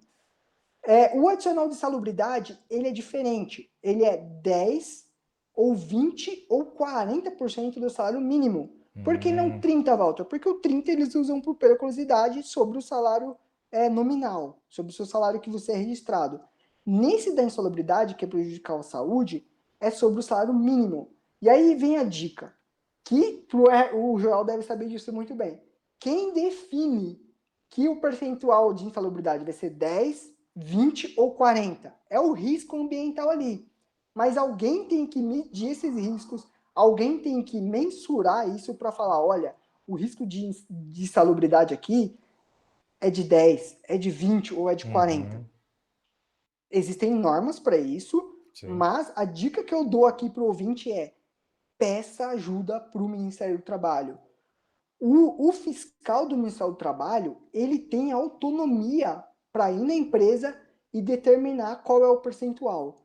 O adicional de salubridade, ele é diferente. Ele é 10 ou 20 ou 40% do salário mínimo. Por que não Hum, 30, Walter? Porque o 30 eles usam por periculosidade sobre o salário nominal, sobre o seu salário que você é registrado. Nesse da insalubridade, que é prejudicar a saúde, é sobre o salário mínimo. E aí vem a dica, que o Joel deve saber disso muito bem. Quem define que o percentual de insalubridade vai ser 10, 20 ou 40? É o risco ambiental ali. Mas alguém tem que medir esses riscos, alguém tem que mensurar isso para falar, olha, o risco de salubridade aqui é de 10, é de 20 ou é de 40. uhum, Existem normas para isso, sim. mas a dica que eu dou aqui para o ouvinte é: peça ajuda para o Ministério do Trabalho. O fiscal do Ministério do Trabalho, ele tem autonomia para ir na empresa e determinar qual é o percentual.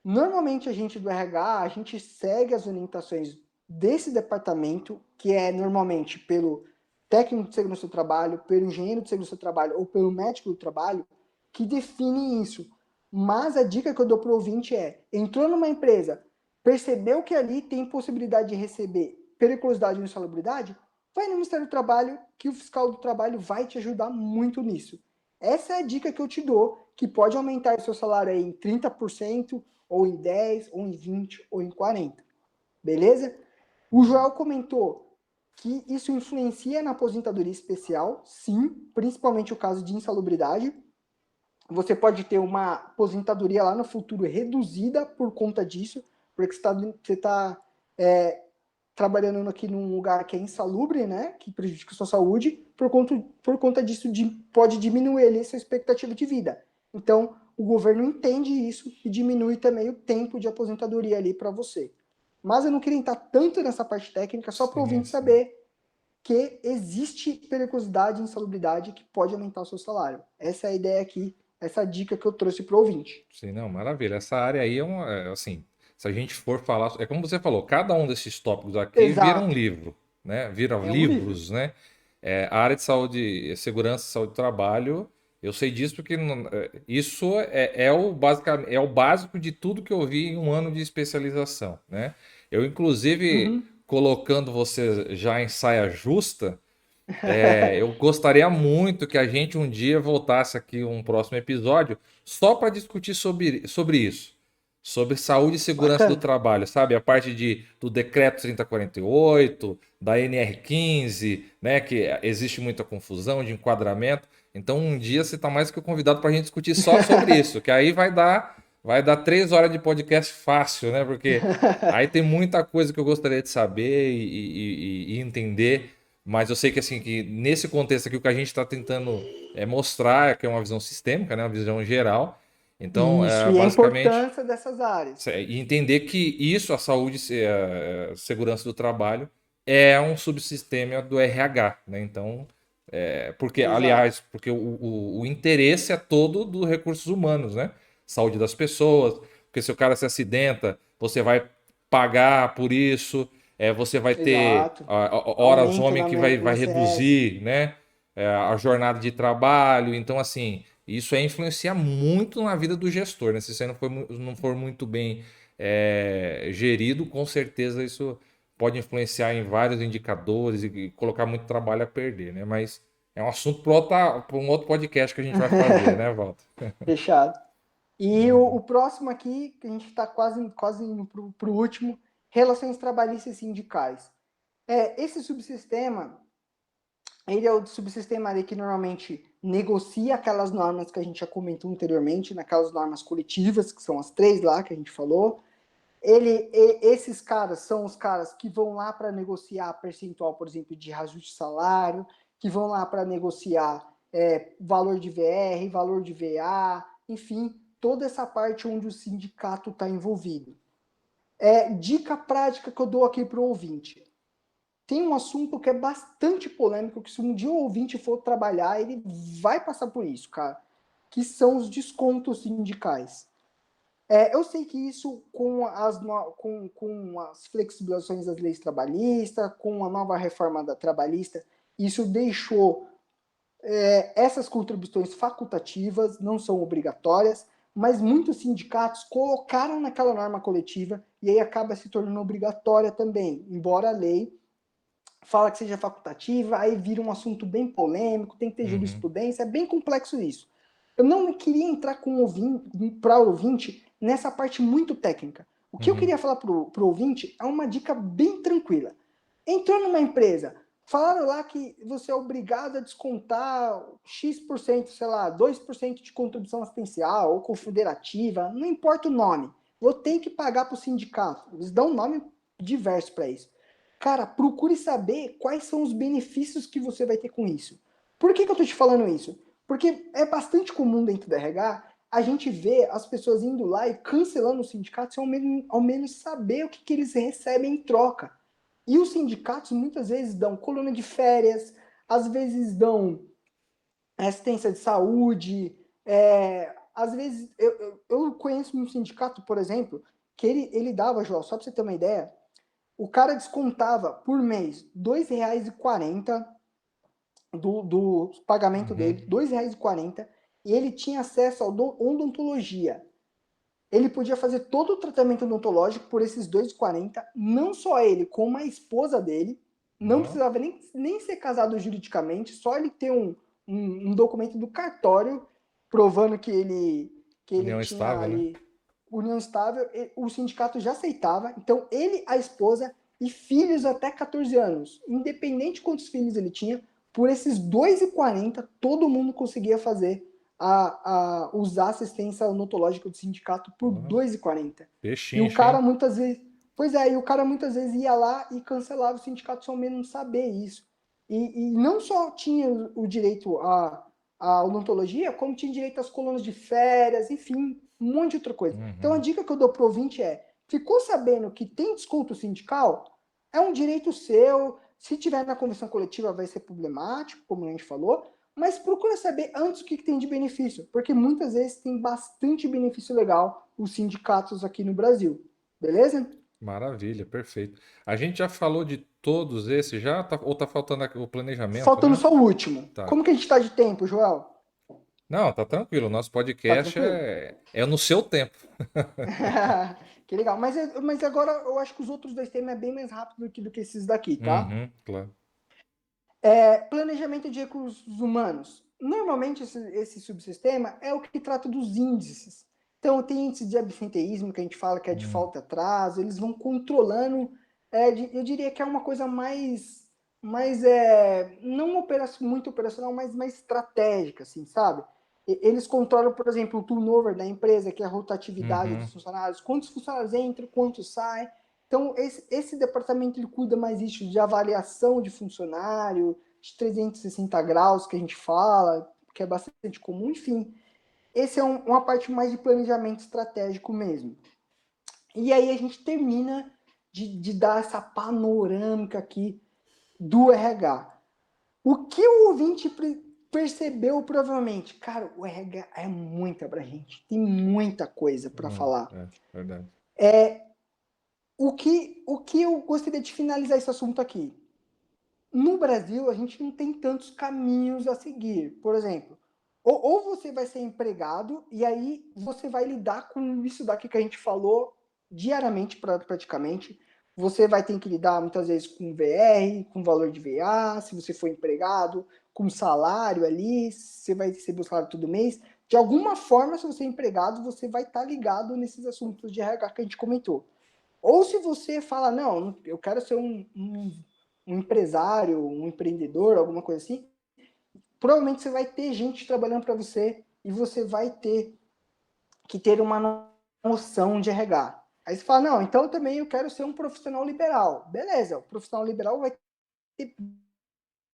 Normalmente a gente do RH, a gente segue as orientações desse departamento, que é normalmente pelo técnico de segurança do trabalho, pelo engenheiro de segurança do trabalho ou pelo médico do trabalho, que define isso. Mas a dica que eu dou para o ouvinte é: entrou numa empresa, percebeu que ali tem possibilidade de receber periculosidade ou insalubridade, vai no Ministério do Trabalho, que o fiscal do trabalho vai te ajudar muito nisso. Essa é a dica que eu te dou, que pode aumentar o seu salário aí em 30%, ou em 10%, ou em 20%, ou em 40%. Beleza? O Joel comentou que isso influencia na aposentadoria especial, sim, principalmente o caso de insalubridade. Você pode ter uma aposentadoria lá no futuro reduzida por conta disso, porque você tá trabalhando aqui num lugar que é insalubre, né, que prejudica a sua saúde, por conta disso pode diminuir ali a sua expectativa de vida. Então, o governo entende isso e diminui também o tempo de aposentadoria ali para você. Mas eu não queria entrar tanto nessa parte técnica, só para o Sim, ouvinte sim. saber que existe periculosidade e insalubridade que pode aumentar o seu salário. Essa é a ideia aqui, essa dica que eu trouxe para o ouvinte. Sim, não, maravilha. Essa área aí assim, se a gente for falar, é como você falou, cada um desses tópicos aqui vira um Exato, livro, né? Vira é um livro. livros, né? A área de saúde, segurança e saúde do trabalho, eu sei disso porque isso é o básico de tudo que eu vi em um ano de especialização, né? Eu, inclusive, Uhum. colocando você já em saia justa, eu gostaria muito que a gente um dia voltasse aqui um próximo episódio só para discutir sobre isso, sobre saúde e segurança do Bacana. trabalho, sabe? A parte do decreto 3048, da NR15, né? Que existe muita confusão de enquadramento. Então um dia você está mais que convidado para a gente discutir só sobre isso, que aí vai dar 3 horas de podcast fácil, né? Porque aí tem muita coisa que eu gostaria de saber e entender. Mas eu sei que assim que nesse contexto aqui o que a gente está tentando mostrar é que é uma visão sistêmica, né, uma visão geral. Então, Isso, e a basicamente, importância dessas áreas. e entender que isso, a saúde e a segurança do trabalho, é um subsistema do RH, né? Então, porque, Exato. aliás, porque o interesse é todo dos recursos humanos, né? Saúde das pessoas, porque se o cara se acidenta, você vai pagar por isso, você vai ter Exato. horas Aumento homem na que vai INSS. reduzir, né? A jornada de trabalho. Então, assim, isso influencia muito na vida do gestor, né? Se você não for muito bem gerido, com certeza isso pode influenciar em vários indicadores e colocar muito trabalho a perder, né? Mas é um assunto para um outro podcast que a gente vai fazer, né, Walter? Fechado. E o Maravilha. próximo aqui, que a gente está quase indo para o último, relações trabalhistas e sindicais. Esse subsistema, ele é o subsistema ali que normalmente negocia aquelas normas que a gente já comentou anteriormente, naquelas normas coletivas, que são as 3 lá que a gente falou. Esses caras são os caras que vão lá para negociar percentual, por exemplo, de reajuste de salário, que vão lá para negociar valor de VR, valor de VA, enfim, toda essa parte onde o sindicato está envolvido. Dica prática que eu dou aqui para o ouvinte. Tem um assunto que é bastante polêmico, que se um dia o ouvinte for trabalhar, ele vai passar por isso, cara, que são os descontos sindicais. Eu sei que isso, com as flexibilizações das leis trabalhistas, com a nova reforma da trabalhista, isso deixou essas contribuições facultativas, não são obrigatórias, mas muitos sindicatos colocaram naquela norma coletiva e aí acaba se tornando obrigatória também, embora a lei fala que seja facultativa, aí vira um assunto bem polêmico, tem que ter Uhum, jurisprudência, é bem complexo isso. Eu não queria entrar para o ouvinte nessa parte muito técnica. O que eu uhum. queria falar para o ouvinte é uma dica bem tranquila. Entrou numa empresa, falaram lá que você é obrigado a descontar X%, sei lá, 2% de contribuição assistencial ou confederativa, não importa o nome. Vou ter que pagar para o sindicato. Eles dão um nome diverso para isso. Cara, procure saber quais são os benefícios que você vai ter com isso. Por que eu tô te falando isso? Porque é bastante comum dentro do RH a gente ver as pessoas indo lá e cancelando os sindicatos sem ao menos saber o que eles recebem em troca. E os sindicatos muitas vezes dão coluna de férias, às vezes dão assistência de saúde, às vezes eu conheço um sindicato, por exemplo, que ele dava, João, só para você ter uma ideia, o cara descontava por mês R$ 2,40 do pagamento dele, Uhum. R$ 2,40, e ele tinha acesso à odontologia. Ele podia fazer todo o tratamento odontológico por esses R$ 2,40, não só ele, como a esposa dele, não Ó, precisava nem ser casado juridicamente, só ele ter um documento do cartório provando que ele união tinha estável, né? ali união estável, o sindicato já aceitava, então ele, a esposa e filhos até 14 anos, independente de quantos filhos ele tinha, por esses R$ 2,40 todo mundo conseguia fazer a usar assistência odontológica do sindicato por Uhum. R$2,40. E o Pechincha, cara hein? muitas vezes. Pois é, e o cara muitas vezes ia lá e cancelava o sindicato só mesmo saber isso. E não só tinha o direito à odontologia, como tinha direito às colunas de férias, enfim, um monte de outra coisa. Então a Uhum. dica que eu dou pro ouvinte é: ficou sabendo que tem desconto sindical? É um direito seu. Se tiver na convenção coletiva, vai ser problemático, como a gente falou, mas procura saber antes o que tem de benefício, porque muitas vezes tem bastante benefício legal os sindicatos aqui no Brasil. Beleza? Maravilha, perfeito. A gente já falou de todos esses já, ou tá faltando o planejamento, Faltando né? só o último. Tá. Como que a gente está de tempo, Joel? Não, tá tranquilo. Nosso Tá podcast tranquilo? é no seu tempo. Que legal. Mas agora eu acho que os outros dois temas é bem mais rápido do que esses daqui, tá? Uhum, claro. Planejamento de recursos humanos. Normalmente esse subsistema é o que trata dos índices. Então tem índice de absenteísmo, que a gente fala que é de Hum, falta e atraso, eles vão controlando, eu diria que é uma coisa mais não muito operacional, mas mais estratégica, assim, sabe? Eles controlam, por exemplo, o turnover da empresa, que é a rotatividade uhum, dos funcionários, quantos funcionários entram, quantos saem. Então, esse departamento ele cuida mais isso de avaliação de funcionário, de 360 graus que a gente fala, que é bastante comum, enfim. Esse é uma parte mais de planejamento estratégico mesmo. E aí a gente termina de dar essa panorâmica aqui do RH. O que o ouvinte percebeu provavelmente? Cara, o RH é muito abrangente, tem muita coisa para falar. verdade. O que eu gostaria de finalizar esse assunto aqui? No Brasil, a gente não tem tantos caminhos a seguir. Por exemplo, ou você vai ser empregado e aí você vai lidar com isso daqui que a gente falou diariamente, praticamente. Você vai ter que lidar muitas vezes com VR, com valor de VA, se você for empregado, com salário ali, você vai receber o salário todo mês. De alguma forma, se você é empregado, você vai estar ligado nesses assuntos de RH que a gente comentou. Ou se você fala, não, eu quero ser um empresário, um empreendedor, alguma coisa assim, provavelmente você vai ter gente trabalhando para você e você vai ter que ter uma noção de RH. Aí você fala, não, então também eu quero ser um profissional liberal. Beleza, o profissional liberal vai ter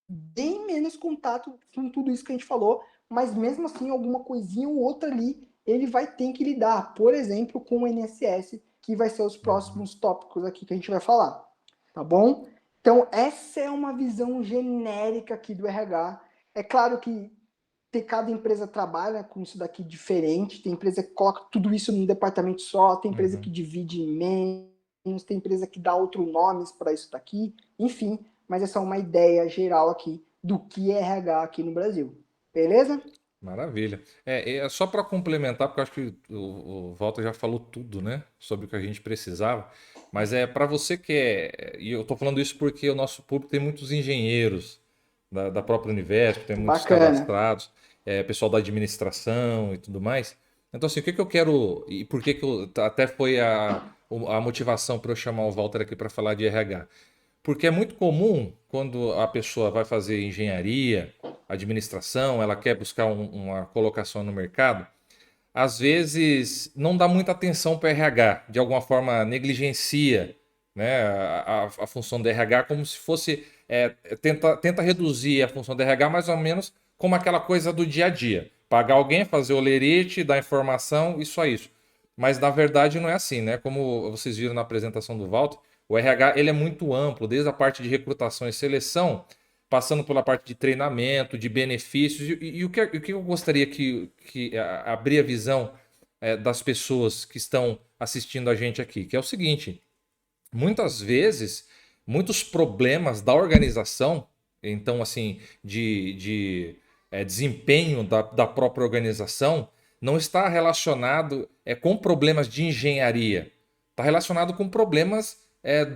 bem menos contato com tudo isso que a gente falou, mas mesmo assim, alguma coisinha ou outra ali, ele vai ter que lidar, por exemplo, com o INSS, que vai ser os Uhum. próximos tópicos aqui que a gente vai falar, tá bom? Então, essa é uma visão genérica aqui do RH. É claro que cada empresa trabalha com isso daqui diferente, tem empresa que coloca tudo isso num departamento só, tem empresa que Uhum. divide em menos, tem empresa que dá outros nomes para isso daqui, enfim, mas essa é uma ideia geral aqui do que é RH aqui no Brasil. Beleza? Maravilha. É só para complementar, porque eu acho que o Walter já falou tudo, né, sobre o que a gente precisava. Mas é para você que e eu estou falando isso porque o nosso público tem muitos engenheiros da própria Universo, tem muitos Bacana. cadastrados, pessoal da administração e tudo mais. Então, assim, o que que eu quero e por que que até foi a motivação para eu chamar o Walter aqui para falar de RH? Porque é muito comum quando a pessoa vai fazer engenharia, administração, ela quer buscar uma colocação no mercado, às vezes não dá muita atenção para o RH, de alguma forma negligencia, né, a função do RH como se fosse, tenta reduzir a função do RH mais ou menos como aquela coisa do dia a dia. Pagar alguém, fazer o lerite, dar informação, isso a isso. Mas na verdade não é assim, né? Como vocês viram na apresentação do Walter, o RH ele é muito amplo, desde a parte de recrutação e seleção, passando pela parte de treinamento, de benefícios. E o que eu gostaria que abrir a visão das pessoas que estão assistindo a gente aqui, que é o seguinte: muitas vezes, muitos problemas da organização, então, assim, de desempenho da própria organização, não está relacionado com problemas de engenharia. Está relacionado com problemas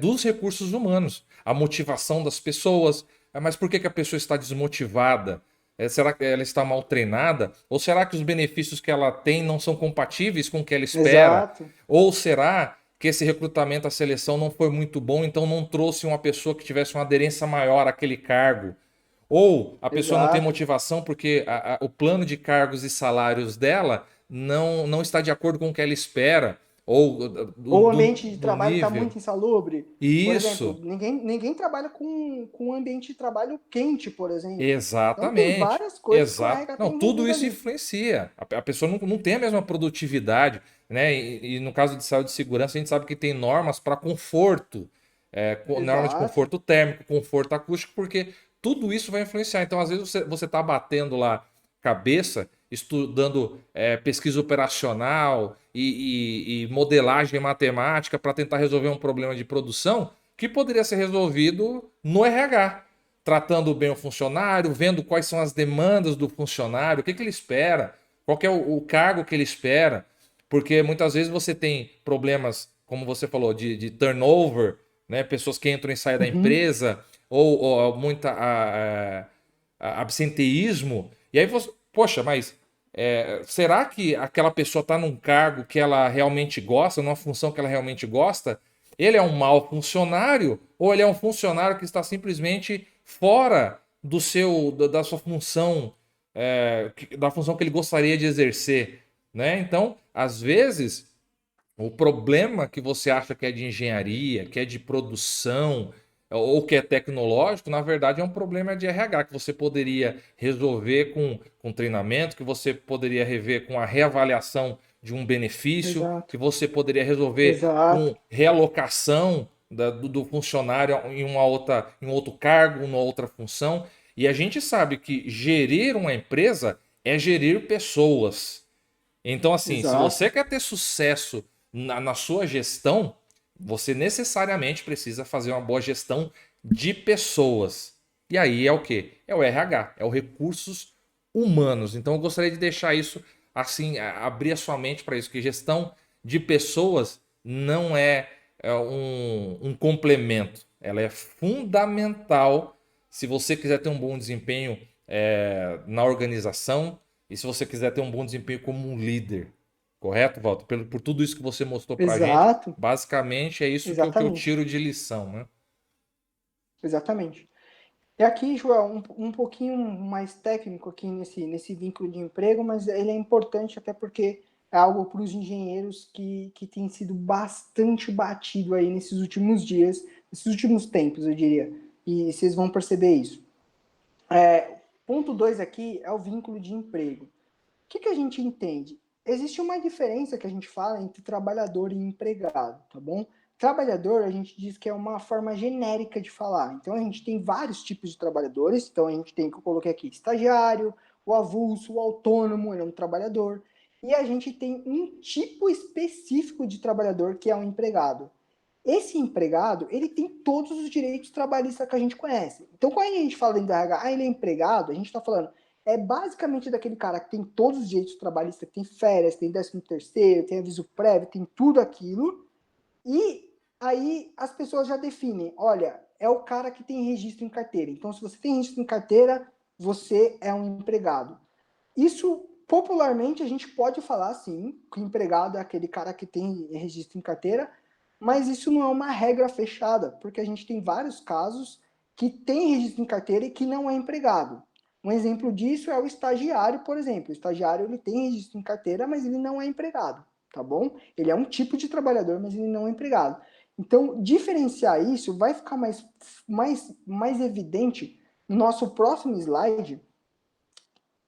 dos recursos humanos, a motivação das pessoas. Mas por que que a pessoa está desmotivada? Será que ela está mal treinada? Ou será que os benefícios que ela tem não são compatíveis com o que ela espera? Exato. Ou será que esse recrutamento, a seleção não foi muito bom, então não trouxe uma pessoa que tivesse uma aderência maior àquele cargo? Ou a pessoa não tem Exato. motivação porque o plano de cargos e salários dela não está de acordo com o que ela espera, ou Ou o ambiente de do trabalho está nível. muito insalubre. Por exemplo, Isso, ninguém trabalha com um ambiente de trabalho quente, por exemplo. Então tem exatamente. várias coisas que o Exato. RH Não, tem tudo envolvido isso ali. influencia. A pessoa não tem a mesma produtividade, né? E no caso de saúde e segurança, a gente sabe que tem normas para conforto, norma de Exato. conforto térmico, conforto acústico, porque tudo isso vai influenciar. Então, às vezes, você está batendo lá cabeça, estudando pesquisa operacional e modelagem matemática para tentar resolver um problema de produção que poderia ser resolvido no RH, tratando bem o funcionário, vendo quais são as demandas do funcionário, o que ele espera, qual que é o cargo que ele espera, porque muitas vezes você tem problemas, como você falou, de turnover, né? Pessoas que entram e saem da Uhum. empresa, ou muita absenteísmo, e aí você, poxa, mas será que aquela pessoa está num cargo que ela realmente gosta, numa função que ela realmente gosta? Ele é um mau funcionário ou ele é um funcionário que está simplesmente fora da sua função, da função que ele gostaria de exercer, né? Então, às vezes, o problema que você acha que é de engenharia, que é de produção ou que é tecnológico, na verdade é um problema de RH que você poderia resolver com treinamento, que você poderia rever com a reavaliação de um benefício, Exato. que você poderia resolver Exato. com realocação do funcionário em outro cargo, em outra função. E a gente sabe que gerir uma empresa é gerir pessoas. Então, assim, se Exato. você quer ter sucesso na sua gestão, você necessariamente precisa fazer uma boa gestão de pessoas. E aí é o quê? É o RH, é o recursos humanos. Então, eu gostaria de deixar isso assim, abrir a sua mente para isso, que gestão de pessoas não um complemento. Ela é fundamental se você quiser ter um bom desempenho na organização e se você quiser ter um bom desempenho como um líder, correto, Walter? Por tudo isso que você mostrou pra gente, Exato. basicamente é isso que eu Exatamente. tiro de lição, né? Exatamente. E aqui, Joel, um pouquinho mais técnico aqui nesse vínculo de emprego, mas ele é importante até porque é algo para os engenheiros que tem sido bastante batido aí nesses últimos dias, nesses últimos tempos, eu diria. E vocês vão perceber isso. Ponto 2 aqui é o vínculo de emprego. O que a gente entende? Existe uma diferença que a gente fala entre trabalhador e empregado, tá bom? Trabalhador, a gente diz que é uma forma genérica de falar. Então, a gente tem vários tipos de trabalhadores. Então, a gente tem, que eu coloquei aqui, estagiário, o avulso, o autônomo, ele é um trabalhador. E a gente tem um tipo específico de trabalhador, que é um empregado. Esse empregado, ele tem todos os direitos trabalhistas que a gente conhece. Então, quando a gente fala em RH, ele é empregado, a gente está falando, basicamente daquele cara que tem todos os direitos trabalhistas, que tem férias, tem 13º, tem aviso prévio, tem tudo aquilo, e aí as pessoas já definem, olha, é o cara que tem registro em carteira. Então, se você tem registro em carteira, você é um empregado. Isso, popularmente, a gente pode falar, sim, que o empregado é aquele cara que tem registro em carteira, mas isso não é uma regra fechada, porque a gente tem vários casos que tem registro em carteira e que não é empregado. Um exemplo disso é o estagiário, por exemplo. O estagiário ele tem registro em carteira, mas ele não é empregado, tá bom? Ele é um tipo de trabalhador, mas ele não é empregado. Então, diferenciar isso vai ficar mais evidente no nosso próximo slide,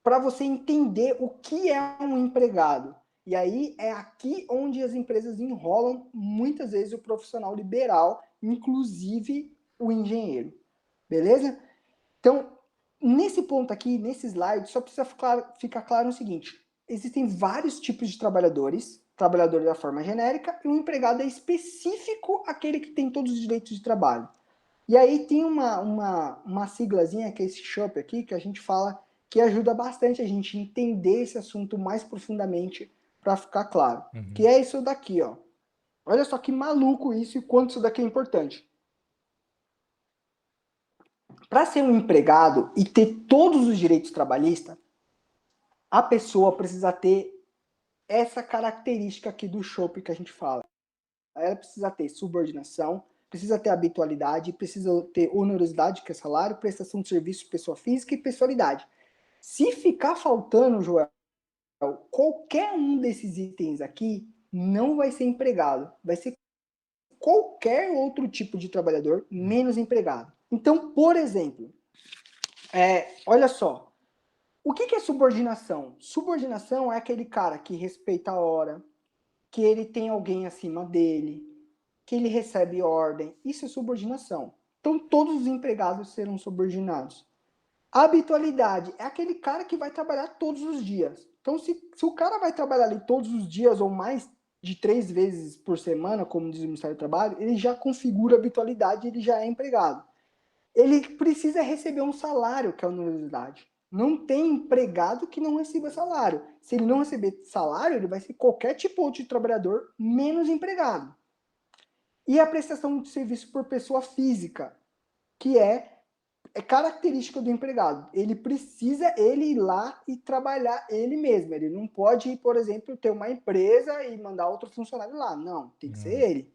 para você entender o que é um empregado. E aí é aqui onde as empresas enrolam muitas vezes o profissional liberal, inclusive o engenheiro. Beleza? Então, nesse ponto aqui, nesse slide, só precisa ficar claro o seguinte: existem vários tipos de trabalhadores, trabalhador da forma genérica, e o empregado é específico aquele que tem todos os direitos de trabalho. E aí tem uma siglazinha, que é esse SHUP aqui, que a gente fala que ajuda bastante a gente entender esse assunto mais profundamente para ficar claro. Que Uhum. é isso daqui, ó. Olha só que maluco isso e quanto isso daqui é importante. Para ser um empregado e ter todos os direitos trabalhistas, a pessoa precisa ter essa característica aqui do SHUP que a gente fala. Ela precisa ter subordinação, precisa ter habitualidade, precisa ter onerosidade, que é salário, prestação de serviço, pessoa física e pessoalidade. Se ficar faltando, Joel, qualquer um desses itens aqui não vai ser empregado. Vai ser qualquer outro tipo de trabalhador menos empregado. Então, por exemplo, olha só, o que é subordinação? Subordinação é aquele cara que respeita a hora, que ele tem alguém acima dele, que ele recebe ordem. Isso é subordinação. Então, todos os empregados serão subordinados. Habitualidade é aquele cara que vai trabalhar todos os dias. Então, se o cara vai trabalhar ali todos os dias ou mais de 3 vezes por semana, como diz o Ministério do Trabalho, ele já configura a habitualidade, ele já é empregado. Ele precisa receber um salário, que é a onerosidade. Não tem empregado que não receba salário. Se ele não receber salário, ele vai ser qualquer tipo de trabalhador menos empregado. E a prestação de serviço por pessoa física, que é característica do empregado. Ele precisa ele ir lá e trabalhar ele mesmo. Ele não pode, por exemplo, ter uma empresa e mandar outro funcionário lá. Não, tem que ser ele.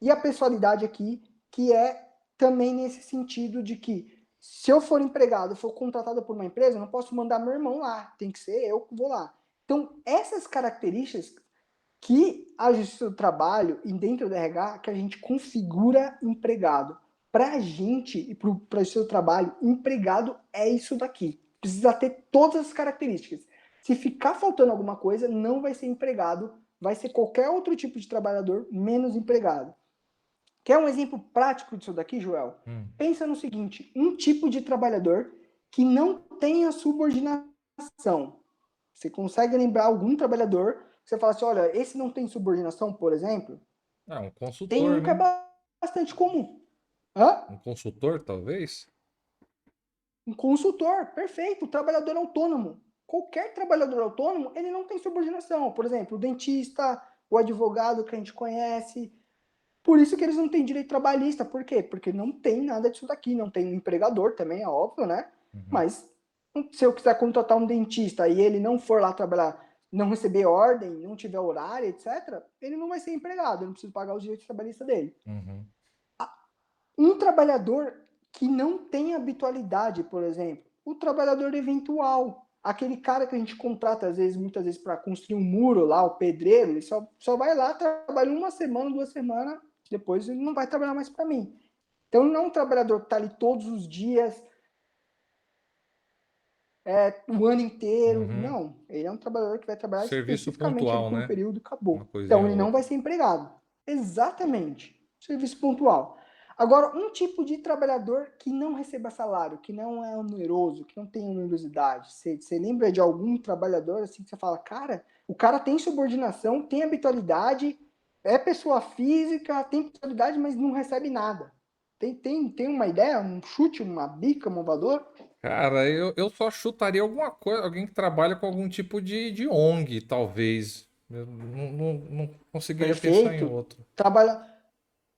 E a pessoalidade aqui, que é também nesse sentido de que se eu for empregado, for contratado por uma empresa, eu não posso mandar meu irmão lá. Tem que ser eu que vou lá. Então, essas características que a Justiça do Trabalho e dentro do RH, que a gente configura empregado. Para a gente e para o seu trabalho, empregado é isso daqui. Precisa ter todas as características. Se ficar faltando alguma coisa, não vai ser empregado, vai ser qualquer outro tipo de trabalhador menos empregado. Quer um exemplo prático disso daqui, Joel? Pensa no seguinte, um tipo de trabalhador que não tenha subordinação. Você consegue lembrar algum trabalhador que você fala assim, olha, esse não tem subordinação, por exemplo? Um consultor, tem um que né? é bastante comum. Hã? Um consultor, talvez? Um consultor, perfeito, trabalhador autônomo. Qualquer trabalhador autônomo, ele não tem subordinação. Por exemplo, o dentista, o advogado que a gente conhece. Por isso que eles não têm direito trabalhista. Por quê? Porque não tem nada disso daqui. Não tem um empregador também, é óbvio, né? Mas se eu quiser contratar um dentista e ele não for lá trabalhar, não receber ordem, não tiver horário, etc., ele não vai ser empregado. Eu não preciso pagar os direitos trabalhistas dele. Um trabalhador que não tem habitualidade, por exemplo, o trabalhador eventual, aquele cara que a gente contrata muitas vezes para construir um muro lá, o pedreiro, ele só vai lá, trabalha uma semana, 2 semanas, depois ele não vai trabalhar mais para mim. Então não é um trabalhador que está ali todos os dias, o ano inteiro, não. Ele é um trabalhador que vai trabalhar Serviço especificamente ali pontual, por um né? período e Uma acabou. coisinha Então ou ele não outra. vai ser empregado. Exatamente. Serviço pontual. Agora, um tipo de trabalhador que não receba salário, que não é oneroso, que não tem onerosidade. Você lembra de algum trabalhador assim que você fala, cara, o cara tem subordinação, tem habitualidade, é pessoa física, tem habitualidade, mas não recebe nada. Tem uma ideia, um chute, uma bica, um voador? Cara, eu só chutaria alguma coisa, alguém que trabalha com algum tipo de ONG, talvez. Eu não conseguiria pensar em Perfeito. outro.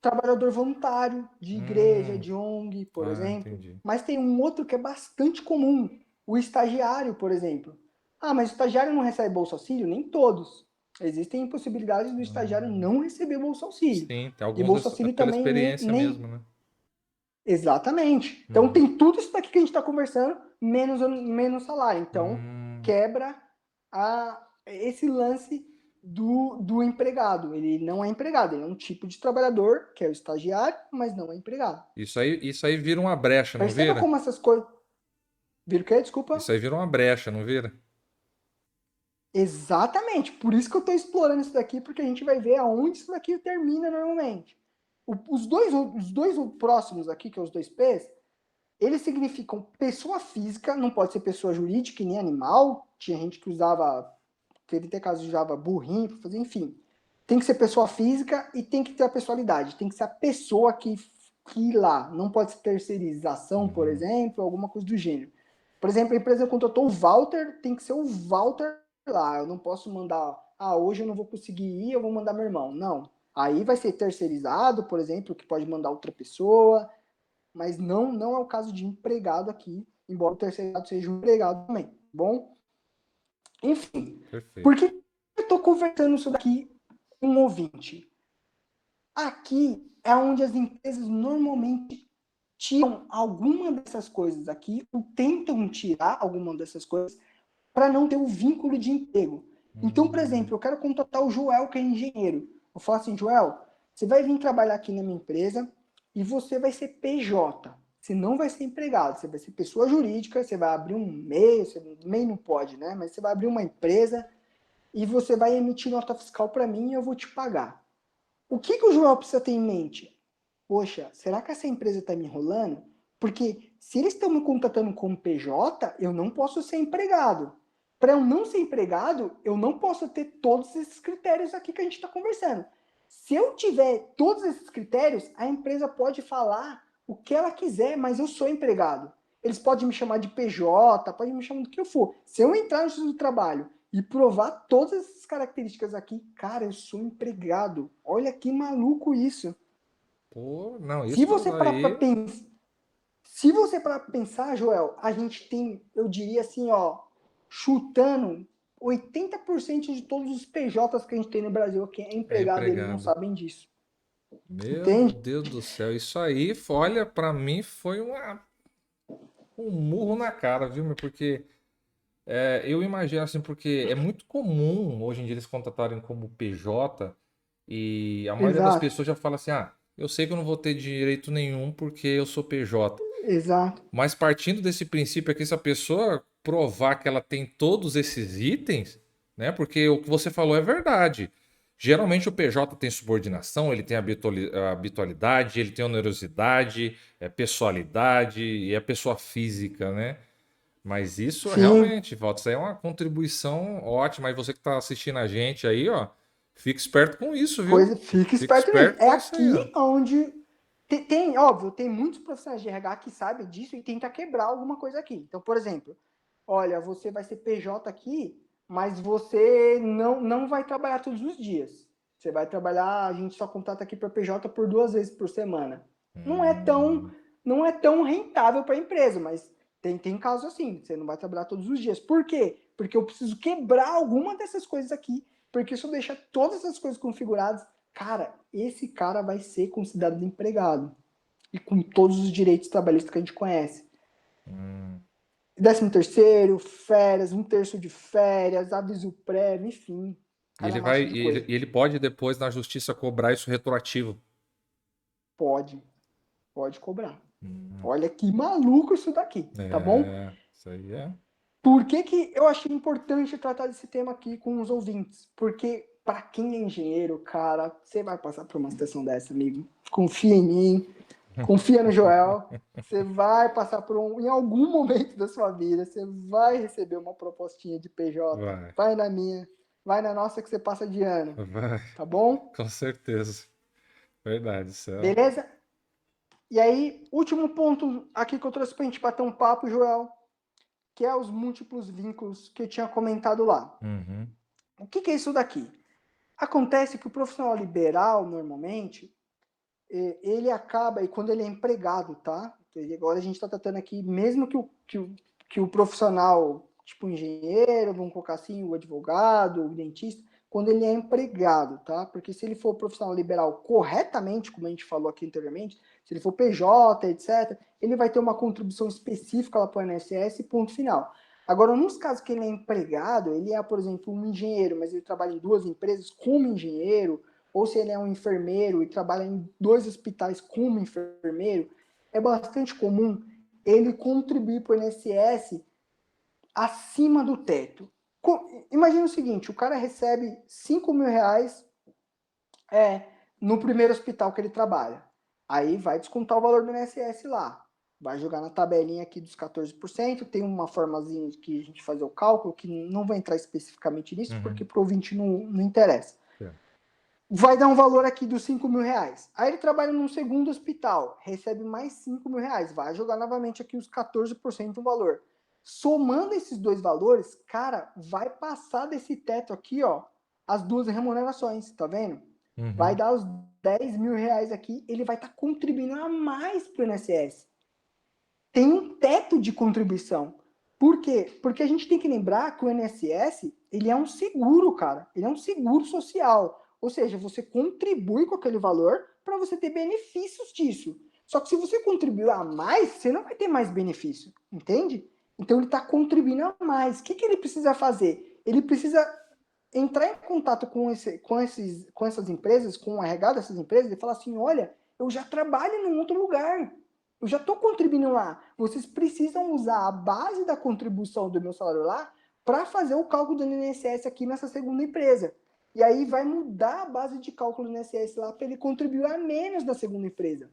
Trabalhador voluntário de igreja, de ONG, por exemplo. Entendi. Mas tem um outro que é bastante comum, o estagiário, por exemplo. Ah, mas o estagiário não recebe bolsa auxílio? Nem todos. Existem possibilidades do estagiário não receber bolsa auxílio. Sim, tem E alguns bolsa é auxílio pela também experiência mesmo, né? Exatamente. Então tem tudo isso daqui que a gente está conversando, menos salário. Então quebra esse lance do empregado. Ele não é empregado, ele é um tipo de trabalhador, que é o estagiário, mas não é empregado. Isso aí vira uma brecha, não Perceba vira? como essas coisas. Vira o quê? Desculpa. Isso aí vira uma brecha, não vira? Exatamente. Por isso que eu estou explorando isso daqui, porque a gente vai ver aonde isso daqui termina normalmente. Os dois próximos aqui, que é os dois P's, eles significam pessoa física, não pode ser pessoa jurídica e nem animal. Tinha gente que usava, teve até casos que usava burrinho para fazer, enfim. Tem que ser pessoa física e tem que ter a pessoalidade. Tem que ser a pessoa que ir lá. Não pode ser terceirização, por exemplo, alguma coisa do gênero. Por exemplo, a empresa contratou o Walter, tem que ser o Walter lá. Eu não posso mandar, hoje eu não vou conseguir ir, eu vou mandar meu irmão. Não. Aí vai ser terceirizado, por exemplo, que pode mandar outra pessoa, mas não é o caso de empregado aqui, embora o terceirizado seja um empregado também, bom? Enfim, por Perfeito. que eu estou conversando isso daqui com um ouvinte? Aqui é onde as empresas normalmente tiram alguma dessas coisas aqui, ou tentam tirar alguma dessas coisas, para não ter o vínculo de emprego. Então, por exemplo, eu quero contratar o Joel, que é engenheiro. Eu falo assim, Joel, você vai vir trabalhar aqui na minha empresa e você vai ser PJ. Você não vai ser empregado, você vai ser pessoa jurídica, você vai abrir um MEI, MEI não pode, né? Mas você vai abrir uma empresa e você vai emitir nota fiscal para mim e eu vou te pagar. O que o Joel precisa ter em mente? Poxa, será que essa empresa está me enrolando? Porque se eles estão me contratando como PJ, eu não posso ser empregado. Para eu não ser empregado, eu não posso ter todos esses critérios aqui que a gente está conversando. Se eu tiver todos esses critérios, a empresa pode falar o que ela quiser, mas eu sou empregado. Eles podem me chamar de PJ, podem me chamar do que eu for. Se eu entrar no Justiça do Trabalho e provar todas essas características aqui, cara, eu sou empregado. Olha que maluco isso. Pô, não, Se isso você parar para aí. pensar, se você parar para pensar, Joel, a gente tem, eu diria assim, ó, chutando 80% de todos os PJs que a gente tem no Brasil aqui é É empregado, eles não empregado. sabem disso. Meu Entende? Deus do céu, isso aí, olha, pra mim foi um murro na cara, viu, meu? Porque eu imagino assim, porque é muito comum hoje em dia eles contratarem como PJ e a maioria das Exato, pessoas já fala assim: ah, eu sei que eu não vou ter direito nenhum porque eu sou PJ. exato. Mas partindo desse princípio aqui, se a pessoa provar que ela tem todos esses itens, né? Porque o que você falou é verdade. Geralmente o PJ tem subordinação, ele tem habitualidade, ele tem onerosidade, pessoalidade e é pessoa física, né? Mas isso Sim, realmente, Walter, isso aí é uma contribuição ótima. E você que está assistindo a gente aí, ó, fica esperto com isso, viu? coisa, fica Fica esperto nisso. esperto É com isso aí, ó. aqui onde óbvio, tem muitos profissionais de RH que sabem disso e tentam quebrar alguma coisa aqui. Então, por exemplo, olha, você vai ser PJ aqui, mas você não vai trabalhar todos os dias. Você vai trabalhar, a gente só contrata aqui para PJ por 2 vezes por semana. Não é tão, Hum, não é tão rentável para a empresa, mas tem caso assim, você não vai trabalhar todos os dias. Por quê? Porque eu preciso quebrar alguma dessas coisas aqui, porque se eu deixar todas essas coisas configuradas, cara, esse cara vai ser considerado empregado. E com todos os direitos trabalhistas que a gente conhece. hum. 13º, férias, 1/3 de férias, aviso prévio, enfim, E cada ele vai, marcha de e ele, coisa. e ele pode depois na justiça cobrar isso retroativo. Pode, pode cobrar. Hum, Olha que maluco isso daqui, tá bom? isso aí é. Por que que eu achei importante tratar desse tema aqui com os ouvintes? Porque para quem é engenheiro, cara, você vai passar por uma situação dessa, amigo. Confia em mim, confia no Joel. Você vai passar por em algum momento da sua vida, você vai receber uma propostinha de PJ. Vai, Vai na minha, vai na nossa que você passa de ano, vai, tá bom? com certeza. Verdade, céu. Beleza? E aí, último ponto aqui que eu trouxe pra gente bater um papo, Joel, que é os múltiplos vínculos que eu tinha comentado lá. Uhum, O que é isso daqui? Acontece que o profissional liberal, normalmente, ele acaba, e quando ele é empregado, tá? E agora a gente está tratando aqui, mesmo que o profissional, tipo o engenheiro, vamos colocar assim, o advogado, o dentista, quando ele é empregado, tá? Porque se ele for profissional liberal corretamente, como a gente falou aqui anteriormente, se ele for PJ, etc., ele vai ter uma contribuição específica lá para o INSS, ponto final. Agora, nos casos que ele é empregado, ele é, por exemplo, um engenheiro, mas ele trabalha em 2 empresas como engenheiro, ou se ele é um enfermeiro e trabalha em 2 hospitais como enfermeiro, é bastante comum ele contribuir para o INSS acima do teto. Imagina o seguinte, o cara recebe 5 mil reais no primeiro hospital que ele trabalha. Aí vai descontar o valor do INSS lá. Vai jogar na tabelinha aqui dos 14%. Tem uma formazinha que a gente fazer o cálculo, que não vou entrar especificamente nisso, porque uhum. para o ouvinte não interessa. É. Vai dar um valor aqui dos 5 mil reais. Aí ele trabalha num segundo hospital, recebe mais 5 mil reais. Vai jogar novamente aqui os 14% do valor. Somando esses dois valores, cara, vai passar desse teto aqui, ó, as duas remunerações, tá vendo? Vai Uhum. dar os 10 mil reais aqui, ele vai estar contribuindo a mais para o INSS. Tem um teto de contribuição. Por quê? Porque a gente tem que lembrar que o INSS, ele é um seguro, cara. Ele é um seguro social. Ou seja, você contribui com aquele valor para você ter benefícios disso. Só que se você contribuir a mais, você não vai ter mais benefício, entende? Então ele está contribuindo a mais. O que ele precisa fazer? Ele precisa entrar em contato com essas empresas, com o RH dessas empresas, e falar assim: olha, eu já trabalho em outro lugar, eu já estou contribuindo lá. Vocês precisam usar a base da contribuição do meu salário lá para fazer o cálculo do INSS aqui nessa segunda empresa. E aí vai mudar a base de cálculo do INSS lá para ele contribuir a menos na segunda empresa.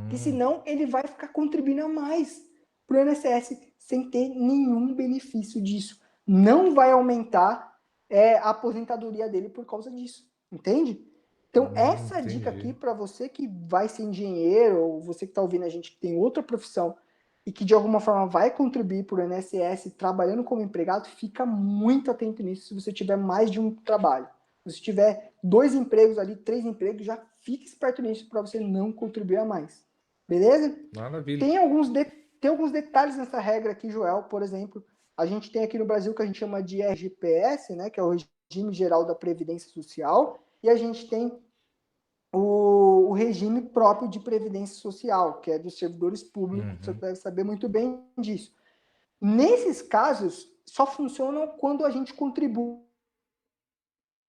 Porque senão ele vai ficar contribuindo a mais para o INSS sem ter nenhum benefício disso. Não vai aumentar a aposentadoria dele por causa disso. Entende? Então, essa dica aqui para você que vai ser engenheiro, ou você que está ouvindo a gente que tem outra profissão e que de alguma forma vai contribuir para o INSS trabalhando como empregado, fica muito atento nisso se você tiver mais de um trabalho. Se tiver 2 empregos ali, 3 empregos, já fique esperto nisso para você não contribuir a mais. Beleza? Maravilha. Tem alguns detalhes nessa regra aqui, Joel. Por exemplo, a gente tem aqui no Brasil que a gente chama de RGPS, né, que é o Regime Geral da Previdência Social, e a gente tem o regime próprio de previdência social, que é dos servidores públicos, você deve saber muito bem disso. Nesses casos, só funcionam quando a gente contribui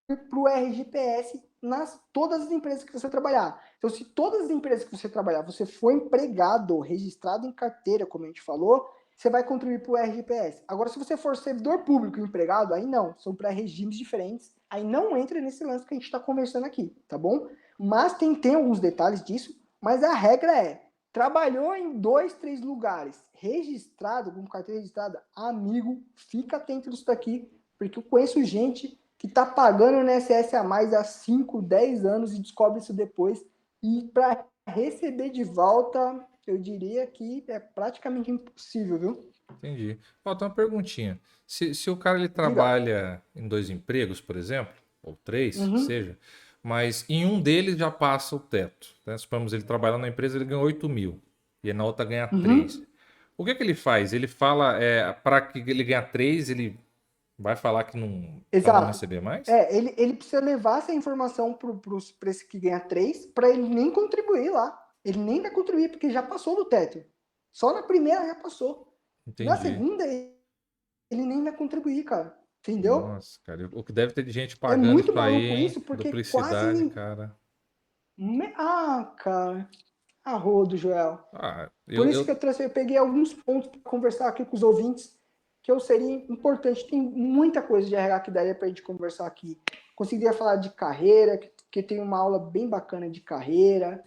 para o RGPS nas todas as empresas que você trabalhar. Então, se todas as empresas que você trabalhar, você for empregado, registrado em carteira, como a gente falou, você vai contribuir para o RGPS. Agora, se você for servidor público empregado, aí não, são para regimes diferentes, aí não entra nesse lance que a gente está conversando aqui, tá bom? Mas tem alguns detalhes disso, mas a regra é, trabalhou em 2, 3 lugares, registrado, com carteira registrada, amigo, fica atento nisso daqui, porque eu conheço gente que está pagando o INSS a mais há 5, 10 anos e descobre isso depois. E para receber de volta, eu diria que é praticamente impossível, viu? Entendi. Falta uma perguntinha. Se o cara ele Diga. trabalha em 2 empregos, por exemplo, ou 3, que Uhum. seja, mas em um deles já passa o teto. Né? Suponhamos ele trabalhando na empresa, ele ganha 8.000 e na outra ganha 3. Uhum. O que ele faz? Ele fala, para que ele ganha 3, ele vai falar que não, para não Exato. receber mais? Ele precisa levar essa informação para esse que ganha 3 para ele nem contribuir lá. Ele nem vai contribuir, porque já passou do teto. Só na primeira já passou. Na Entendi. segunda, ele nem vai contribuir, cara. Entendeu? Nossa, cara, o que deve ter de gente É pagando muito isso aí, maluco hein? isso, porque quase Duplicidade, ninguém. cara. Cara. Arrodo, Joel. Ah, Por isso que eu peguei alguns pontos para conversar aqui com os ouvintes, que eu seria importante. Tem muita coisa de RH que daria para a gente conversar aqui. Conseguiria falar de carreira, que tem uma aula bem bacana de carreira,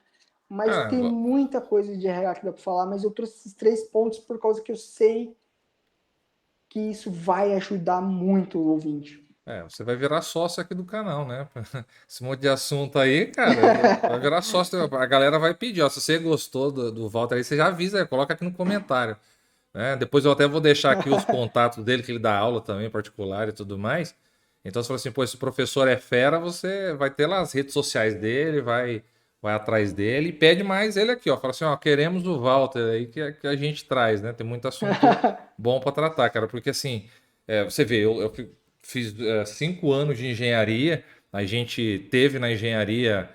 mas tem Caramba, muita coisa de RH que dá para falar, mas eu trouxe esses 3 pontos por causa que eu sei que isso vai ajudar muito o ouvinte. você vai virar sócio aqui do canal, né? Esse monte de assunto aí, cara, vai virar sócio. A galera vai pedir, ó, se você gostou do Walter aí, você já avisa, coloca aqui no comentário, né? Depois eu até vou deixar aqui os contatos dele, que ele dá aula também, particular e tudo mais. Então, se for assim, pô, esse professor é fera, você vai ter lá as redes sociais dele, vai atrás dele e pede mais ele aqui, ó. Fala assim, ó, queremos o Walter aí que a gente traz, né? Tem muito assunto bom para tratar, cara, porque assim, você vê, eu fiz 5 anos de engenharia, a gente teve na engenharia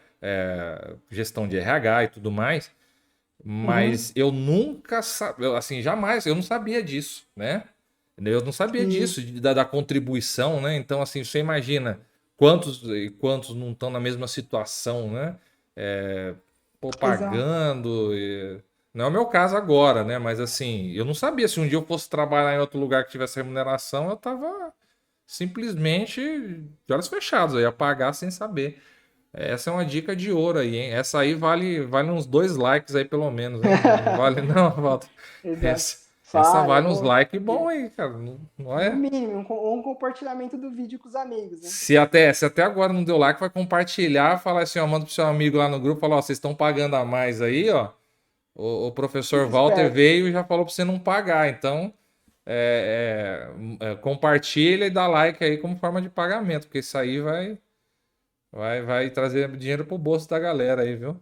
gestão de RH e tudo mais, Uhum. mas eu nunca sabia, assim, jamais, eu não sabia disso, né? Eu não sabia Sim, disso, da contribuição, né? Então, assim, você imagina quantos e quantos não estão na mesma situação, né? Pô, exato. pagando. Não é o meu caso agora, né? Mas, assim, eu não sabia se um dia eu fosse trabalhar em outro lugar que tivesse remuneração, eu tava simplesmente de olhos fechados, eu ia pagar sem saber. Essa é uma dica de ouro aí, hein? Essa aí vale uns 2 likes aí, pelo menos, hein? Não vale, não, Walter. Exato. Essa, essa Vale, eu vale uns vou. likes bom aí, cara. Não, não No é? mínimo, um compartilhamento do vídeo com os amigos, né? Se até agora não deu like, vai compartilhar, falar assim, ó, manda pro seu amigo lá no grupo, falar, ó, vocês estão pagando a mais aí, ó. O professor Fica Walter esperto. veio e já falou pra você não pagar. Então, compartilha e dá like aí como forma de pagamento, porque isso aí vai trazer dinheiro pro bolso da galera aí, viu?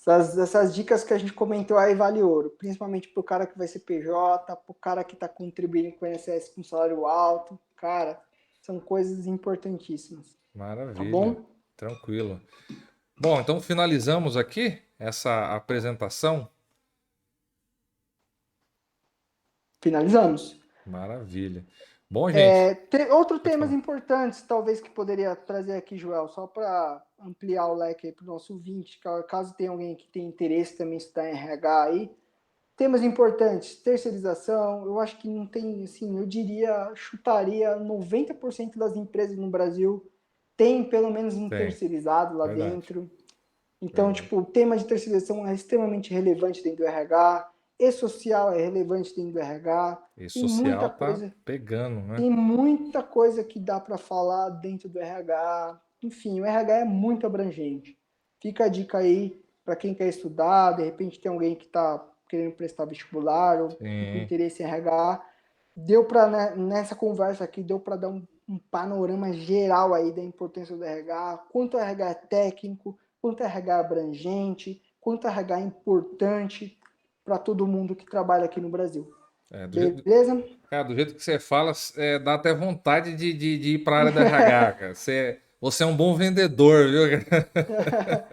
Essas dicas que a gente comentou aí vale ouro, principalmente pro cara que vai ser PJ, pro cara que tá contribuindo com o INSS com salário alto. Cara, são coisas importantíssimas. Tá Maravilha. bom? Tranquilo. Bom, então finalizamos aqui essa apresentação. Finalizamos. Maravilha. Bom, gente. Outros Pode temas falar. importantes, talvez, que poderia trazer aqui, Joel, só para ampliar o leque para o nosso ouvinte, caso tenha alguém que tenha interesse também em estudar em RH aí. Temas importantes, terceirização, eu acho que não tem, assim, eu diria, chutaria 90% das empresas no Brasil tem pelo menos um Tem. terceirizado lá Verdade. dentro. Então, Verdade. tipo, o tema de terceirização é extremamente relevante dentro do RH, e social é relevante dentro do RH, E tem muita social tá coisa, pegando, né? tem muita coisa que dá para falar dentro do RH. Enfim, o RH é muito abrangente. Fica a dica aí para quem quer estudar, de repente tem alguém que está querendo prestar vestibular ou com Sim. interesse em RH. Deu para, né, nessa conversa aqui, deu para dar um panorama geral aí da importância do RH, quanto o RH é técnico, quanto o RH é abrangente, quanto o RH é importante para todo mundo que trabalha aqui no Brasil. É, Beleza? cara, do jeito que você fala, dá até vontade de ir para a área da RH, cara. Você é um bom vendedor, viu, cara?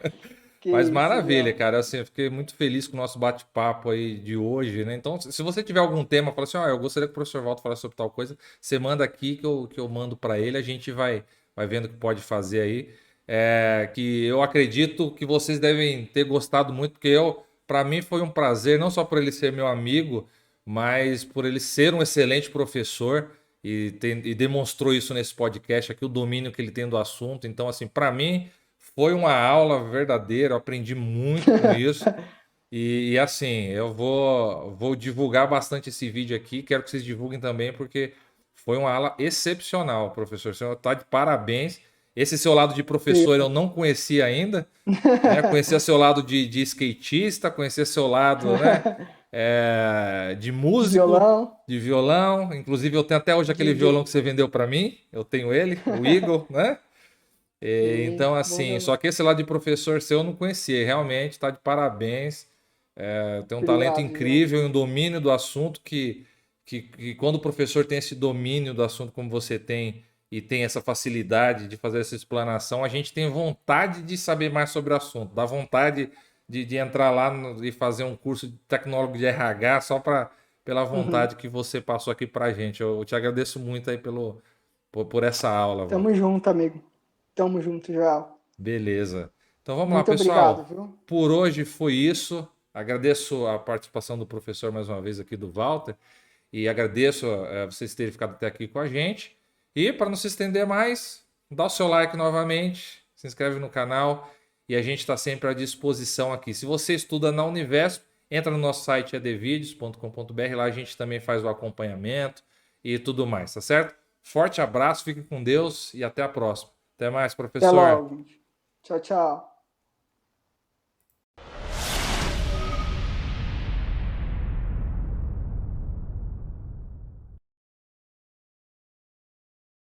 Que Mas isso, maravilha, João. cara. Assim, eu fiquei muito feliz com o nosso bate-papo aí de hoje, né? Então, se você tiver algum tema, fala assim, ó, eu gostaria que o professor Walter falasse sobre tal coisa, você manda aqui que eu mando para ele, a gente vai vendo o que pode fazer aí. Que eu acredito que vocês devem ter gostado muito, porque para mim foi um prazer, não só por ele ser meu amigo, mas por ele ser um excelente professor e demonstrou isso nesse podcast aqui, o domínio que ele tem do assunto. Então, assim, para mim foi uma aula verdadeira, eu aprendi muito com isso. Assim, eu vou divulgar bastante esse vídeo aqui. Quero que vocês divulguem também, porque foi uma aula excepcional, professor. Você está de parabéns. Esse seu lado de professor eu não conhecia ainda, né? Conhecia seu lado de skatista, conhecia seu lado, né? De De músico, violão, de violão. Inclusive, eu tenho até hoje aquele violão de... que você vendeu para mim. Eu tenho ele, o Eagle, né? Então, Sim, bom assim, só violão. que esse lado de professor seu eu não conhecia. Realmente está de parabéns. Tem um talento Obrigado, João. incrível e um domínio do assunto que quando o professor tem esse domínio do assunto como você tem e tem essa facilidade de fazer essa explanação, a gente tem vontade de saber mais sobre o assunto, dá vontade de entrar lá e fazer um curso de tecnólogo de RH só pela vontade que você passou aqui para a gente. Eu te agradeço muito aí por essa aula, Tamo Walter. junto, amigo. Tamo junto, João. Beleza. Então vamos lá, Muito obrigado, pessoal. viu? Por hoje foi isso. Agradeço a participação do professor mais uma vez aqui do Walter e agradeço vocês terem ficado até aqui com a gente. E para não se estender mais, dá o seu like novamente, se inscreve no canal e a gente está sempre à disposição aqui. Se você estuda na Univesp, entra no nosso site edvideos.com.br, lá a gente também faz o acompanhamento e tudo mais, tá certo? Forte abraço, fique com Deus e até a próxima. Até mais, Até professor. logo, gente. Tchau, tchau.